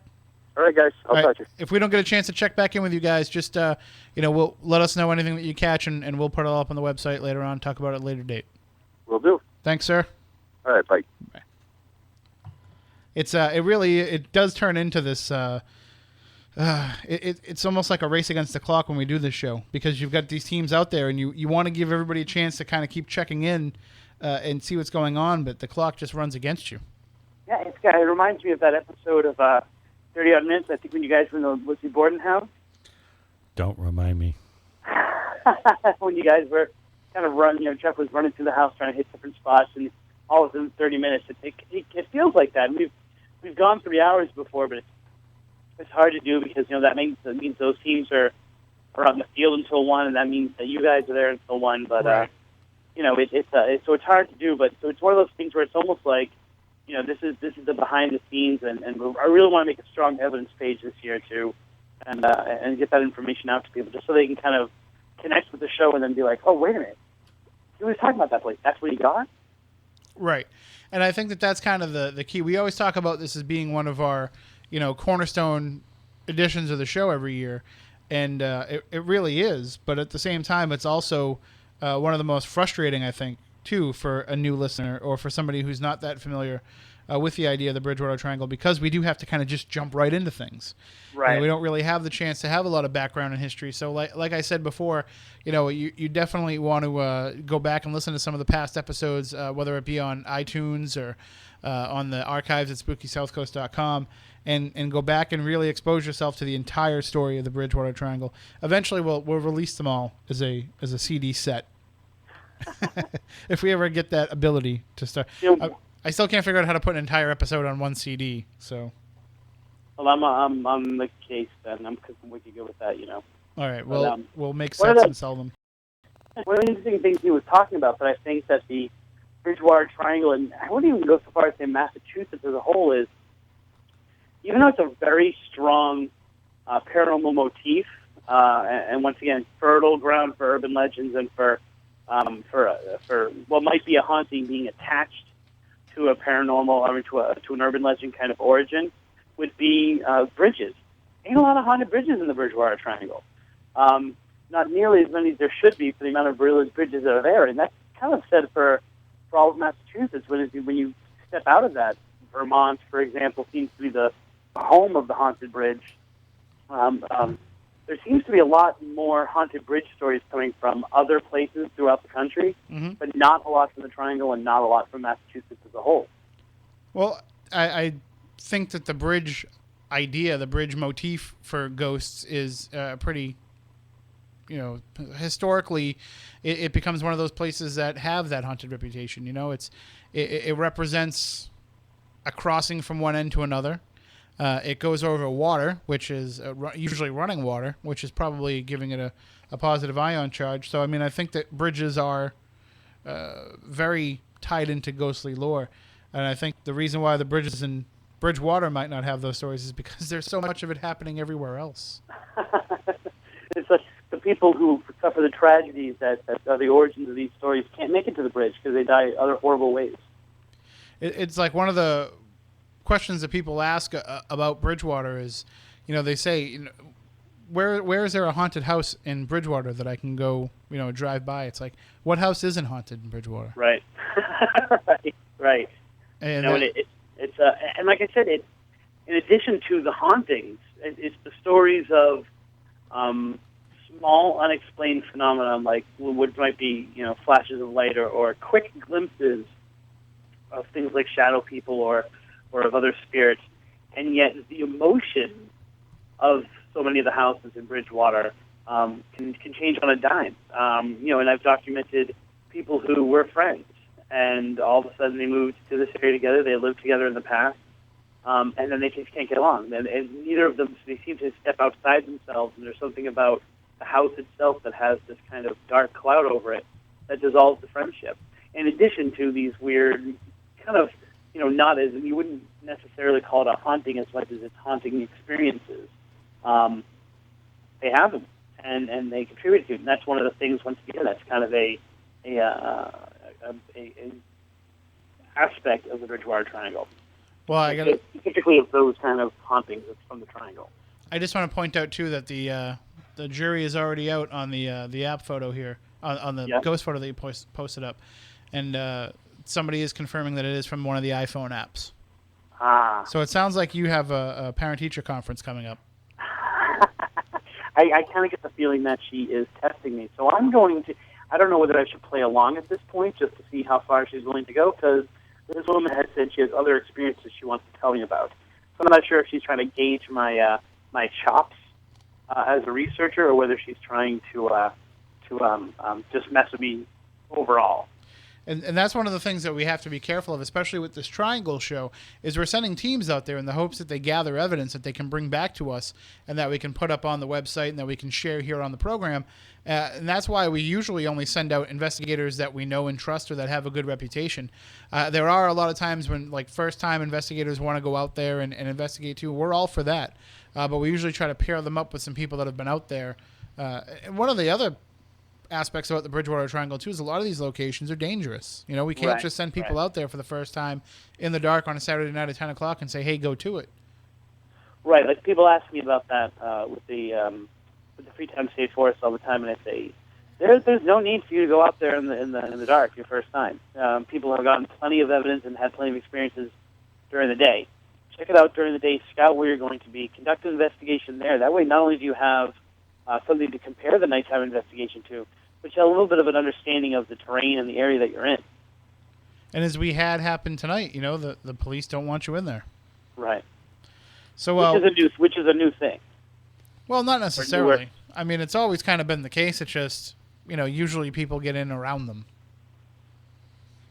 All right, guys. I'll talk to you. If we don't get a chance to check back in with you guys, just we'll let us know anything that you catch, and we'll put it all up on the website later on. Talk about it at a later date. Will do. Thanks, sir. All right, bye. Bye. It does turn into this. It's almost like a race against the clock when we do this show, because you've got these teams out there, and you want to give everybody a chance to kind of keep checking in and see what's going on, but the clock just runs against you. Yeah, it reminds me of that episode of 30 Odd Minutes, I think, when you guys were in the Lizzie Borden house. Don't remind me. When you guys were kind of Jeff was running through the house trying to hit different spots, and all within 30 minutes. It feels like that. And we've gone 3 hours before, but it's hard to do because that means those teams are on the field until 1, and that means that you guys are there until 1. But right. So it's hard to do. But so it's one of those things where it's almost like, this is the behind the scenes, and I really want to make a strong evidence page this year too, and get that information out to people just so they can kind of connect with the show and then be like, oh, wait a minute, he was talking about that place. That's what he got? Right. And I think that's kind of the key. We always talk about this as being one of our, cornerstone editions of the show every year, and it really is. But at the same time, it's also one of the most frustrating, I think, too, for a new listener or for somebody who's not that familiar with the idea of the Bridgewater Triangle, because we do have to kind of just jump right into things. Right. We don't really have the chance to have a lot of background in history. So like I said before, you definitely want to go back and listen to some of the past episodes, whether it be on iTunes or on the archives at SpookySouthcoast.com, and go back and really expose yourself to the entire story of the Bridgewater Triangle. Eventually, we'll release them all as a CD set. If we ever get that ability to start. I still can't figure out how to put an entire episode on one CD. So Well, I'm on the case then. I'm wicked good with that, All right, But, well, we'll make one of sets the- and sell them. One of the interesting things he was talking about, but I think that the Bridgewater Triangle, and I wouldn't even go so far as to say Massachusetts as a whole, is, even though it's a very strong paranormal motif, and once again, fertile ground for urban legends and for what might be a haunting being attached to a paranormal or to an urban legend kind of origin, would be bridges. Ain't a lot of haunted bridges in the Bridgewater Triangle. Not nearly as many as there should be for the amount of bridges that are there, and that's kind of said for all of Massachusetts. When you step out of that, Vermont, for example, seems to be the home of the haunted bridge. There seems to be a lot more haunted bridge stories coming from other places throughout the country, but not a lot from the Triangle and not a lot from Massachusetts as a whole. Well, I think that the bridge idea, the bridge motif for ghosts is pretty, historically, it becomes one of those places that have that haunted reputation. It represents a crossing from one end to another. It goes over water, which is usually running water, which is probably giving it a positive ion charge. So, I think that bridges are very tied into ghostly lore. And I think the reason why the bridges in Bridgewater might not have those stories is because there's so much of it happening everywhere else. It's like the people who suffer the tragedies that are the origins of these stories can't make it to the bridge because they die other horrible ways. It's like one of the questions that people ask about Bridgewater is, they say, where is there a haunted house in Bridgewater that I can go, drive by? It's like, what house isn't haunted in Bridgewater? Right. right. And and like I said, in addition to the hauntings, it's the stories of small unexplained phenomena, like what might be flashes of light or quick glimpses of things like shadow people or of other spirits, and yet the emotion of so many of the houses in Bridgewater can change on a dime. And I've documented people who were friends, and all of a sudden they moved to this area together. They lived together in the past, and then they just can't get along. And neither of them, they seem to step outside themselves, and there's something about the house itself that has this kind of dark cloud over it that dissolves the friendship. In addition to these weird kind of, not as, you wouldn't necessarily call it a haunting as much as it's haunting experiences. They have them, and they contribute to it. And that's one of the things, once again, that's kind of a aspect of the Bridgewater Triangle. Well, I got specifically of those kind of hauntings from the Triangle. I just want to point out too that the jury is already out on the app photo here on the ghost photo that you posted up, and somebody is confirming that it is from one of the iPhone apps. So it sounds like you have a parent-teacher conference coming up. I kind of get the feeling that she is testing me. So I'm going to, I don't know whether I should play along at this point just to see how far she's willing to go, because this woman has said she has other experiences she wants to tell me about. So I'm not sure if she's trying to gauge my my chops as a researcher, or whether she's trying to just mess with me overall. And that's one of the things that we have to be careful of, especially with this Triangle show, is we're sending teams out there in the hopes that they gather evidence that they can bring back to us and that we can put up on the website and that we can share here on the program. And that's why we usually only send out investigators that we know and trust or that have a good reputation. There are a lot of times when, like, first-time investigators want to go out there and investigate too. We're all for that. But we usually try to pair them up with some people that have been out there. And one of the other aspects about the Bridgewater Triangle too is a lot of these locations are dangerous. We can't just send people out there for the first time in the dark on a Saturday night at 10 o'clock and say, hey, go to it. Right. Like, people ask me about that with the Freetown State Forest all the time, and I say there's no need for you to go out there in the dark your first time. People have gotten plenty of evidence and had plenty of experiences during the day. Check it out during the day. Scout where you're going to be. Conduct an investigation there. That way, not only do you have something to compare the nighttime investigation to, but you have a little bit of an understanding of the terrain and the area that you're in. And as we had happen tonight, the police don't want you in there. Right. So which is a new thing. Well, not necessarily. I mean, it's always kind of been the case. It's just, usually people get in around them.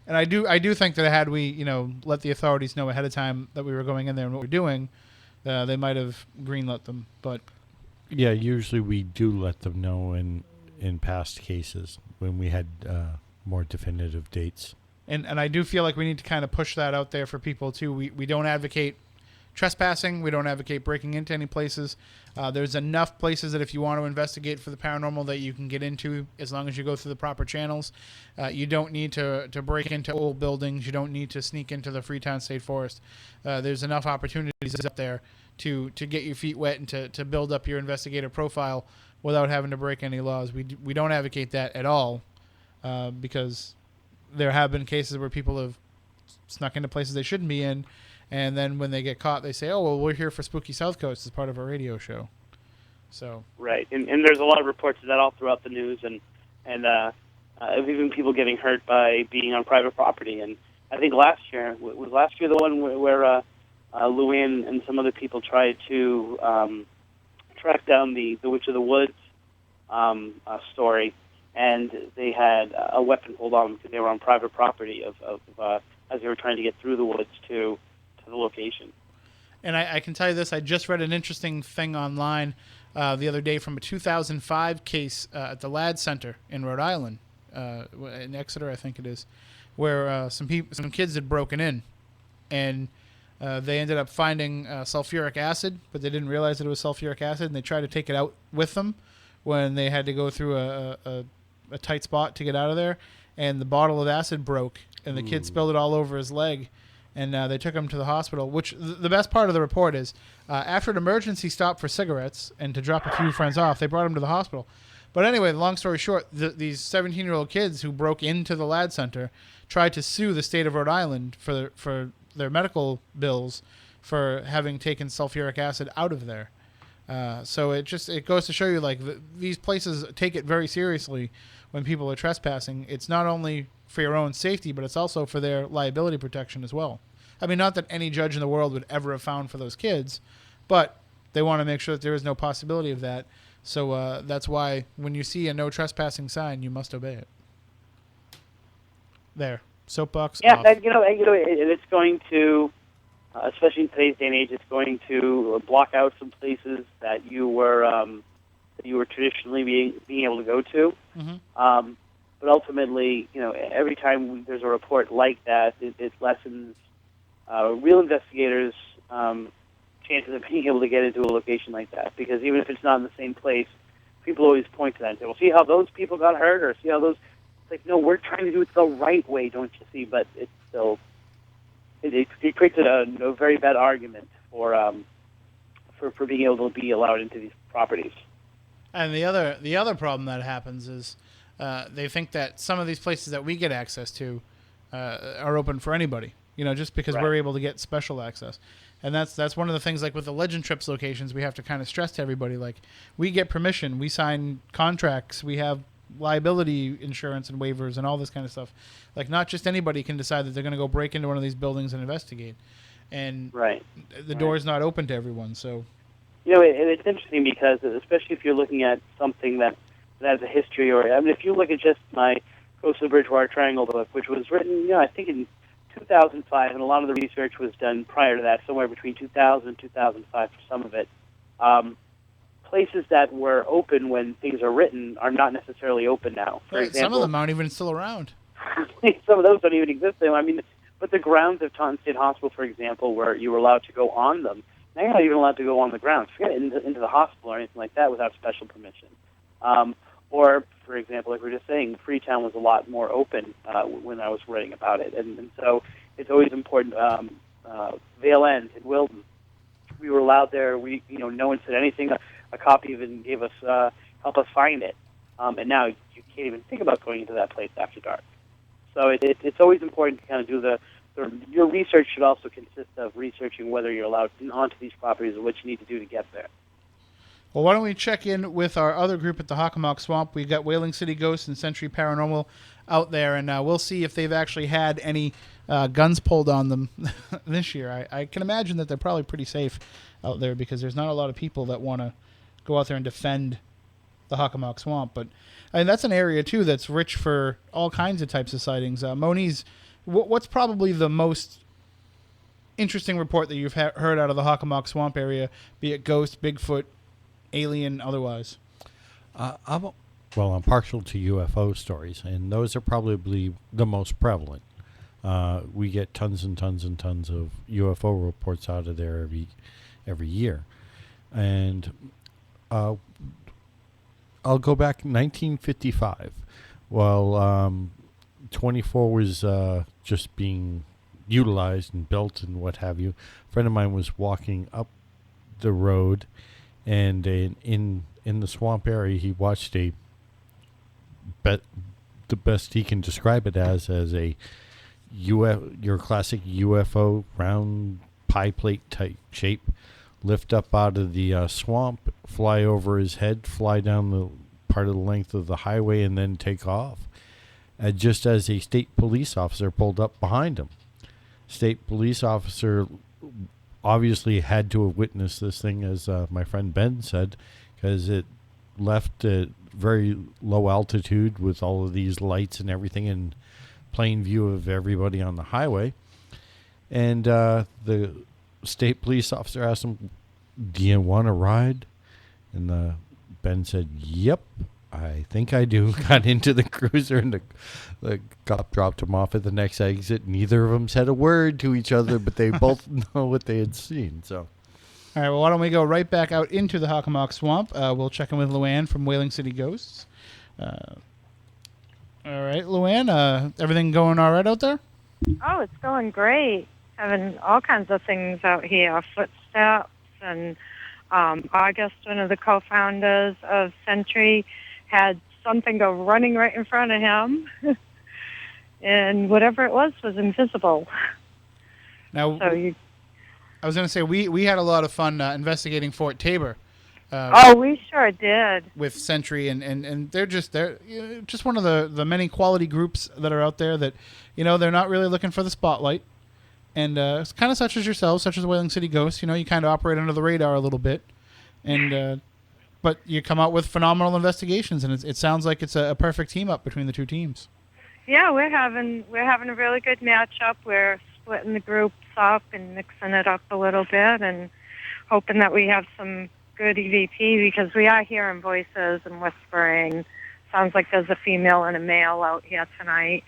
And I do think that had we, let the authorities know ahead of time that we were going in there and what we're doing, they might have greenlit them. But yeah, usually we do let them know in past cases when we had more definitive dates. And I do feel like we need to kind of push that out there for people too. We don't advocate trespassing. We don't advocate breaking into any places. There's enough places that if you want to investigate for the paranormal that you can get into as long as you go through the proper channels. You don't need to break into old buildings. You don't need to sneak into the Freetown State Forest. There's enough opportunities up there to get your feet wet and to build up your investigative profile without having to break any laws. We don't advocate that at all because there have been cases where people have snuck into places they shouldn't be in, and then when they get caught, they say, "Oh, well, we're here for Spooky Southcoast as part of our radio show." So right, and there's a lot of reports of that all throughout the news, and of even people getting hurt by being on private property. And I think last year was the one where Luann and some other people tried to track down the Witch of the Woods story, and they had a weapon pulled on them because they were on private property as they were trying to get through the woods to the location. And I can tell you this, I just read an interesting thing online the other day from a 2005 case at the Ladd Center in Rhode Island, in Exeter, I think it is, where some kids had broken in, and they ended up finding sulfuric acid, but they didn't realize that it was sulfuric acid, and they tried to take it out with them when they had to go through a tight spot to get out of there, and the bottle of acid broke, and the kid spilled it all over his leg, and they took him to the hospital, which the best part of the report is after an emergency stop for cigarettes and to drop a few friends off, they brought him to the hospital. But anyway, long story short, these 17-year-old kids who broke into the Ladd Center tried to sue the state of Rhode Island for their medical bills for having taken sulfuric acid out of there. So it goes to show you, like, these places take it very seriously when people are trespassing. It's not only for your own safety, but it's also for their liability protection as well. I mean, not that any judge in the world would ever have found for those kids, but they want to make sure that there is no possibility of that. So that's why when you see a no trespassing sign, you must obey it. There, soapbox. Yeah, off. and it's going to, especially in today's day and age, it's going to block out some places that you were traditionally being able to go to. Mm-hmm. But ultimately, every time there's a report like that, it lessens real investigators' chances of being able to get into a location like that. Because even if it's not in the same place, people always point to that and say, "Well, see how those people got hurt, or see how those." It's like, no, we're trying to do it the right way, don't you see? But it's still it creates a very bad argument for being able to be allowed into these properties. And the other problem that happens is they think that some of these places that we get access to are open for anybody, just because we're able to get special access. And that's one of the things, like with the Legend Trips locations, we have to kind of stress to everybody, like, we get permission, we sign contracts, we have liability insurance and waivers and all this kind of stuff. Like, not just anybody can decide that they're going to go break into one of these buildings and investigate. And the door is not open to everyone, so... and it's interesting because, especially if you're looking at something that has a history, if you look at just my Coastal Bridgewater Triangle book, which was written, I think in 2005, and a lot of the research was done prior to that, somewhere between 2000 and 2005 for some of it. Places that were open when things are written are not necessarily open now. For example, some of them aren't even still around. Some of those don't even exist anymore. I mean, but the grounds of Taunton State Hospital, for example, where you were allowed to go on them, now you're not even allowed to go on the grounds. Forget into the hospital or anything like that without special permission. Or, for example, like we were just saying, Freetown was a lot more open when I was writing about it. And so it's always important. Vale End in Wilton, we were allowed there. No one said anything. A copy even gave us, help us find it. And now you can't even think about going into that place after dark. So it's always important to kind of do your research should also consist of researching whether you're allowed onto these properties and what you need to do to get there. Well, why don't we check in with our other group at the Hockomock Swamp? We've got Whaling City Ghosts and Century Paranormal out there, and we'll see if they've actually had any guns pulled on them this year. I can imagine that they're probably pretty safe out there because there's not a lot of people that want to go out there and defend the Hockomock Swamp. But that's an area, too, that's rich for all kinds of types of sightings. Moniz, what's probably the most interesting report that you've heard out of the Hockomock Swamp area, be it ghost, Bigfoot, alien, otherwise? I'm partial to UFO stories, and those are probably the most prevalent. We get tons and tons and tons of UFO reports out of there every year. And I'll go back 1955. While 24 was just being utilized and built and what have you, a friend of mine was walking up the road, and in the swamp area, he watched the best he can describe it as a your classic UFO round pie plate type shape lift up out of the swamp, fly over his head, fly down the part of the length of the highway, and then take off. Just as a state police officer pulled up behind him. State police officer obviously had to have witnessed this thing, as my friend Ben said, because it left at very low altitude with all of these lights and everything in plain view of everybody on the highway. And the state police officer asked him, "Do you want a ride?" And Ben said, "Yep, I think I do." Got into the cruiser, and the cop dropped him off at the next exit. Neither of them said a word to each other, but they both know what they had seen. So, all right, well, why don't we go right back out into the Hockomock Swamp? We'll check in with Luann from Whaling City Ghosts. All right, Luann, everything going all right out there? Oh, it's going great. Having all kinds of things out here, footsteps, and August, one of the co-founders of Century, had something go running right in front of him, and whatever it was invisible. Now, I was going to say, we had a lot of fun investigating Fort Tabor. We sure did. With Century, and they're just one of the many quality groups that are out there that, they're not really looking for the spotlight. And it's kind of such as yourselves, such as Whaling City Ghosts, you kind of operate under the radar a little bit. And but you come out with phenomenal investigations, and it sounds like it's a perfect team up between the two teams. Yeah, we're having a really good matchup. We're splitting the groups up and mixing it up a little bit, and hoping that we have some good EVP, because we are hearing voices and whispering. Sounds like there's a female and a male out here tonight.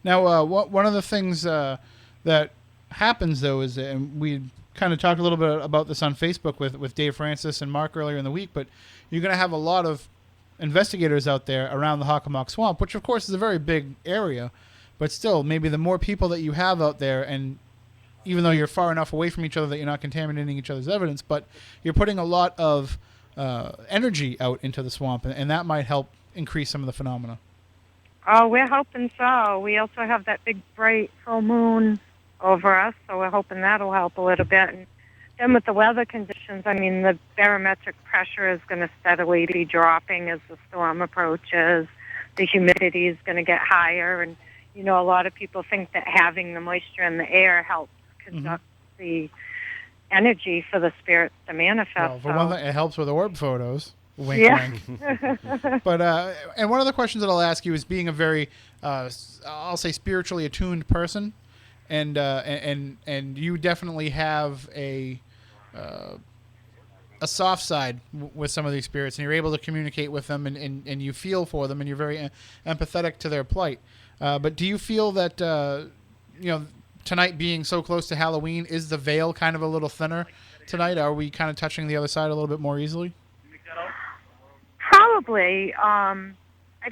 Now, one of the things that happens, though, is, and we kind of talked a little bit about this on Facebook with Dave Francis and Mark earlier in the week, but you're going to have a lot of investigators out there around the Hockomock Swamp, which, of course, is a very big area, but still, maybe the more people that you have out there, and even though you're far enough away from each other that you're not contaminating each other's evidence, but you're putting a lot of energy out into the swamp, and that might help increase some of the phenomena. Oh, we're hoping so. We also have that big, bright full moon over us, so we're hoping that'll help a little bit. And then with the weather conditions, the barometric pressure is going to steadily be dropping as the storm approaches. The humidity is going to get higher, and, a lot of people think that having the moisture in the air helps conduct the energy for the spirits to manifest. Well, for one thing, it helps with orb photos. Wink, yeah. wink. But and one of the questions that I'll ask you is, being a very, I'll say, spiritually attuned person, and you definitely have a soft side with some of these spirits, and you're able to communicate with them, and you feel for them, and you're very empathetic to their plight. But do you feel that tonight being so close to Halloween, is the veil kind of a little thinner tonight? Are we kind of touching the other side a little bit more easily? Probably. I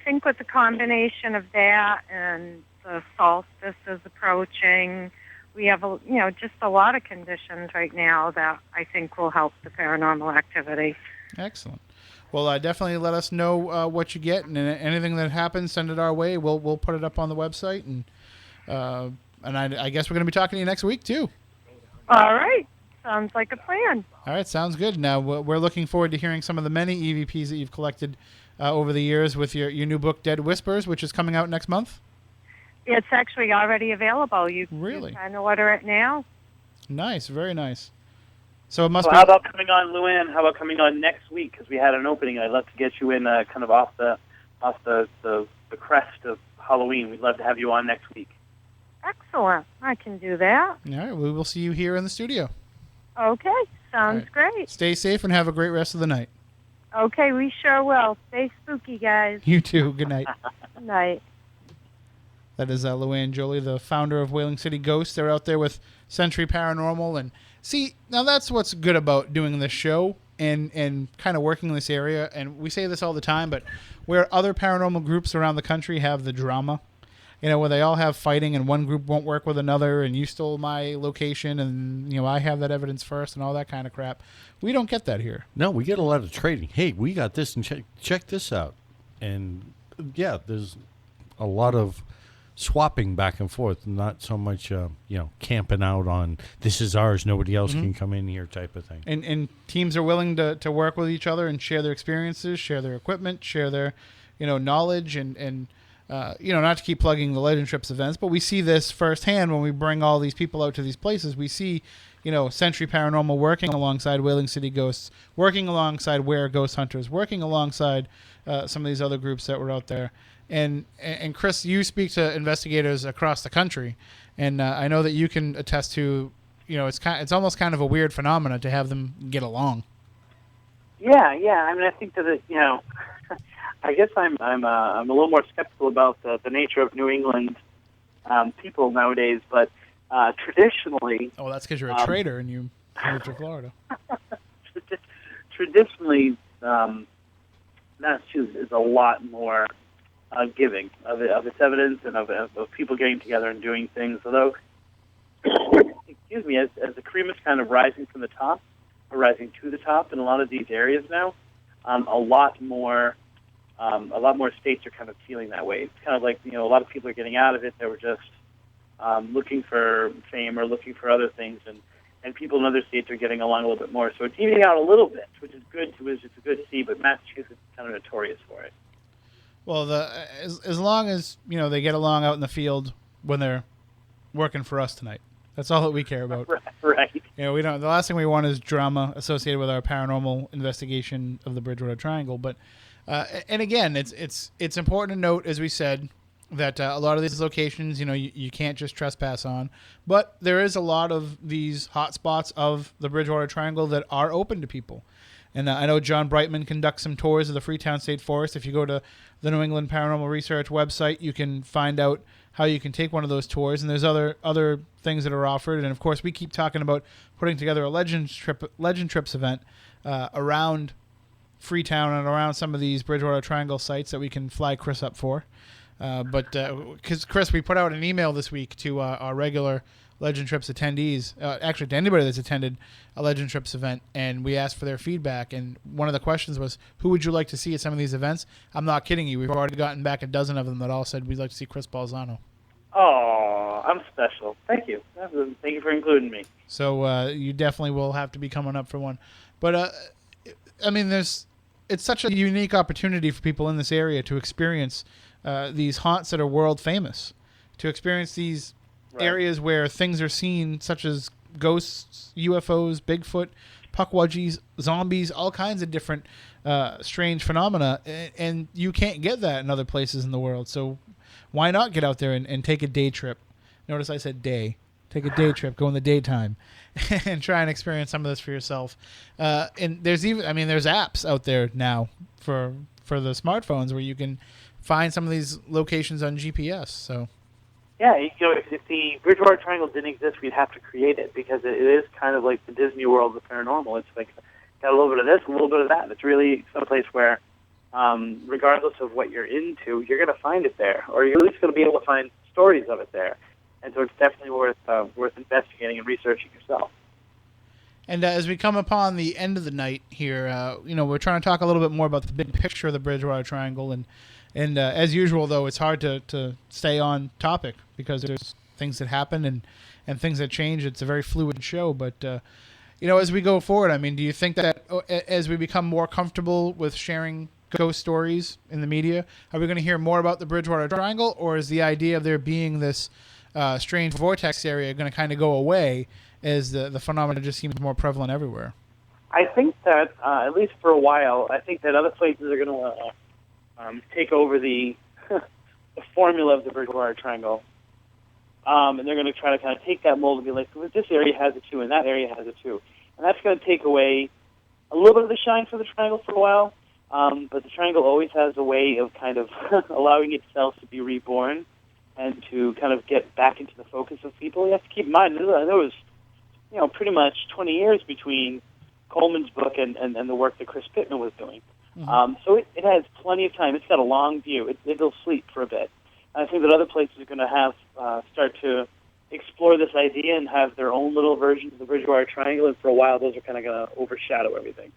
think with the combination of that and the solstice is approaching, we have just a lot of conditions right now that I think will help the paranormal activity. Excellent. Well, definitely let us know what you get, and anything that happens, send it our way. We'll put it up on the website, and I guess we're going to be talking to you next week too. All right. Sounds like a plan. All right, sounds good. Now, we're looking forward to hearing some of the many EVPs that you've collected over the years with your new book, Dead Whispers, which is coming out next month. It's actually already available. You really can order it now. Nice, very nice. So it must be. How about coming on, Luann? How about coming on next week? Because we had an opening. I'd love to get you in kind of off the crest of Halloween. We'd love to have you on next week. Excellent. I can do that. All right, we will see you here in the studio. Okay, sounds great. Stay safe and have a great rest of the night. Okay, we sure will. Stay spooky, guys. You too. Good night. Good night. That is Luann Jolie, the founder of Whaling City Ghosts. They're out there with Century Paranormal. And see, now that's what's good about doing this show and kind of working in this area. And we say this all the time, but where other paranormal groups around the country have the drama, you know, where they all have fighting and one group won't work with another and you stole my location and, you know, I have that evidence first and all that kind of crap. We don't get that here. No, we get a lot of trading. Hey, we got this and check this out. And, yeah, there's a lot of swapping back and forth, not so much, camping out on this is ours, nobody else can come in here type of thing. And teams are willing to work with each other and share their experiences, share their equipment, share their, knowledge and not to keep plugging the Legend Trips events, but we see this firsthand when we bring all these people out to these places. We see, Century Paranormal working alongside Whaling City Ghosts, working alongside Where Ghost Hunters, working alongside some of these other groups that were out there. And Chris, you speak to investigators across the country, and I know that you can attest to, it's almost kind of a weird phenomenon to have them get along. Yeah. I mean, I think that I guess I'm a little more skeptical about the nature of New England people nowadays, but traditionally. Oh, that's because you're a trader and you moved to Florida. Traditionally, Massachusetts is a lot more giving of its evidence and of people getting together and doing things. Although, excuse me, as the cream is kind of rising from the top, or rising to the top in a lot of these areas now, a lot more states are kind of feeling that way. It's kind of like, a lot of people are getting out of it. They were just looking for fame or looking for other things, and people in other states are getting along a little bit more. So it's evening out a little bit, which is good. It's good to see, but Massachusetts is kind of notorious for it. Well, as long as they get along out in the field when they're working for us tonight, that's all that we care about. Right. We don't. The last thing we want is drama associated with our paranormal investigation of the Bridgewater Triangle. But and again, it's important to note, as we said, that a lot of these locations, you can't just trespass on. But there is a lot of these hot spots of the Bridgewater Triangle that are open to people. And I know John Brightman conducts some tours of the Freetown State Forest. If you go to the New England Paranormal Research website, you can find out how you can take one of those tours. And there's other things that are offered. And, of course, we keep talking about putting together a Legend Trips event around Freetown and around some of these Bridgewater Triangle sites that we can fly Chris up for. But because, Chris, we put out an email this week to our regular Legend Trips attendees, actually to anybody that's attended a Legend Trips event, and we asked for their feedback. And one of the questions was, who would you like to see at some of these events? I'm not kidding you. We've already gotten back a dozen of them that all said we'd like to see Chris Balzano. Oh, I'm special. Thank you. Thank you for including me. So you definitely will have to be coming up for one. But, I mean, it's such a unique opportunity for people in this area to experience these haunts that are world famous, to experience these areas where things are seen, such as ghosts, UFOs, Bigfoot, puckwudgies, zombies, all kinds of different strange phenomena, and you can't get that in other places in the world. So why not get out there and take a day trip? Notice I said day. Take a day trip, go in the daytime, and try and experience some of this for yourself. And there's apps out there now for the smartphones where you can find some of these locations on GPS. So. Yeah, if the Bridgewater Triangle didn't exist, we'd have to create it, because it is kind of like the Disney World of paranormal. It's like got a little bit of this, a little bit of that. It's really someplace where, regardless of what you're into, you're going to find it there, or you're at least going to be able to find stories of it there. And so it's definitely worth investigating and researching yourself. And as we come upon the end of the night here, we're trying to talk a little bit more about the big picture of the Bridgewater Triangle. And as usual, though, it's hard to stay on topic because there's things that happen and things that change. It's a very fluid show. But, as we go forward, I mean, do you think that as we become more comfortable with sharing ghost stories in the media, are we going to hear more about the Bridgewater Triangle, or is the idea of there being this strange vortex area going to kind of go away as the phenomenon just seems more prevalent everywhere? I think that, at least for a while, I think that other places are going to take over the formula of the Bridgewater Triangle. and they're going to try to kind of take that mold and be like, well, this area has it too, and that area has it too. And that's going to take away a little bit of the shine for the triangle for a while, but the triangle always has a way of kind of allowing itself to be reborn and to kind of get back into the focus of people. You have to keep in mind, there was, pretty much 20 years between Coleman's book and the work that Chris Pittman was doing. Mm-hmm. So it has plenty of time. It's got a long view. It'll sleep for a bit. And I think that other places are going to have start to explore this idea and have their own little versions of the Bridgewater Triangle, and for a while those are kind of going to overshadow everything.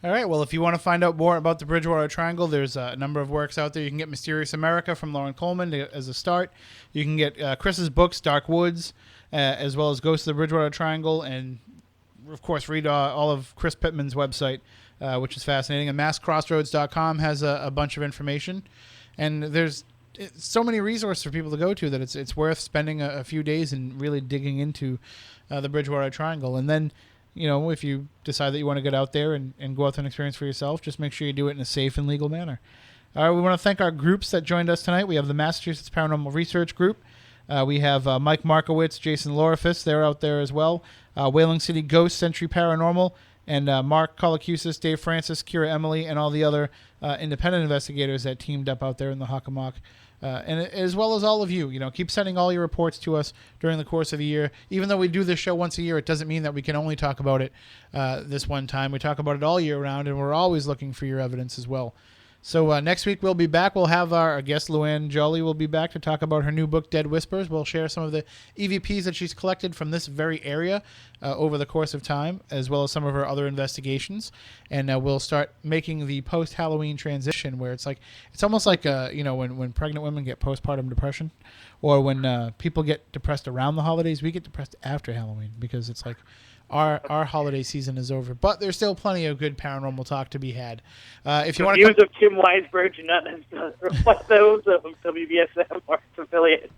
All right. Well, if you want to find out more about the Bridgewater Triangle, there's a number of works out there. You can get Mysterious America from Lauren Coleman as a start. You can get Chris's books, Dark Woods, as well as Ghosts of the Bridgewater Triangle, and, of course, read all of Chris Pittman's website, which is fascinating. And masscrossroads.com has a bunch of information. And there's so many resources for people to go to that it's worth spending a few days and really digging into the Bridgewater Triangle. And then, if you decide that you want to get out there and go out there and experience for yourself, just make sure you do it in a safe and legal manner. All right, we want to thank our groups that joined us tonight. We have the Massachusetts Paranormal Research Group. We have Mike Markowitz, Jason Lorifus. They're out there as well. Whaling City Ghost, Century Paranormal, and Mark Colacusis, Dave Francis, Kira Emily, and all the other independent investigators that teamed up out there in the Hockomock. And as well as all of you, keep sending all your reports to us during the course of the year. Even though we do this show once a year, it doesn't mean that we can only talk about it this one time. We talk about it all year round, and we're always looking for your evidence as well. So next week we'll be back. We'll have our guest Luann Jolly will be back to talk about her new book, Dead Whispers. We'll share some of the EVPs that she's collected from this very area over the course of time, as well as some of her other investigations. And we'll start making the post-Halloween transition, where it's almost like when pregnant women get postpartum depression, or when people get depressed around the holidays, we get depressed after Halloween, because it's like our holiday season is over, but there's still plenty of good paranormal talk to be had. If you want views of Tim Weisberg do not reflect those of WBSM or its affiliates.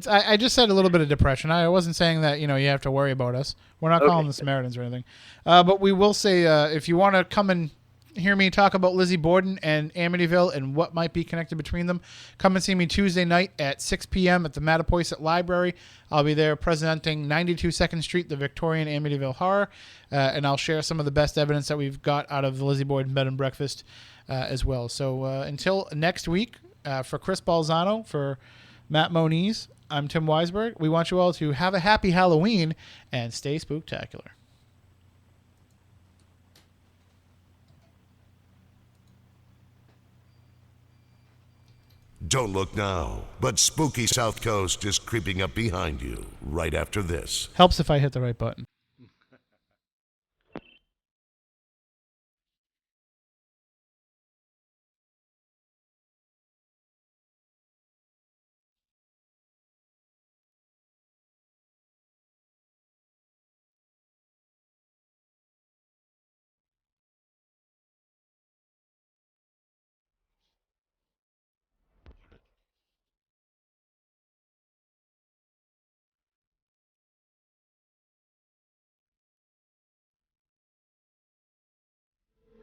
I just said a little bit of depression. I wasn't saying that you have to worry about us. We're not calling the Samaritans or anything. But we will say if you want to come and hear me talk about Lizzie Borden and Amityville and what might be connected between them, come and see me Tuesday night at 6 p.m. at the Mattapoisett Library. I'll be there presenting 92 2nd Street, the Victorian Amityville Horror, and I'll share some of the best evidence that we've got out of the Lizzie Borden Bed and Breakfast as well. So until next week, for Chris Balzano, for Matt Moniz, I'm Tim Weisberg. We want you all to have a happy Halloween and stay spooktacular. Don't look now, but spooky South Coast is creeping up behind you right after this. Helps if I hit the right button.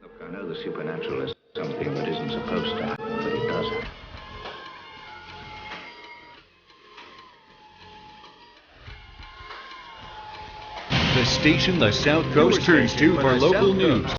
Look, I know the supernatural is something that isn't supposed to happen, but it does happen. The station the South Coast turns to for local news.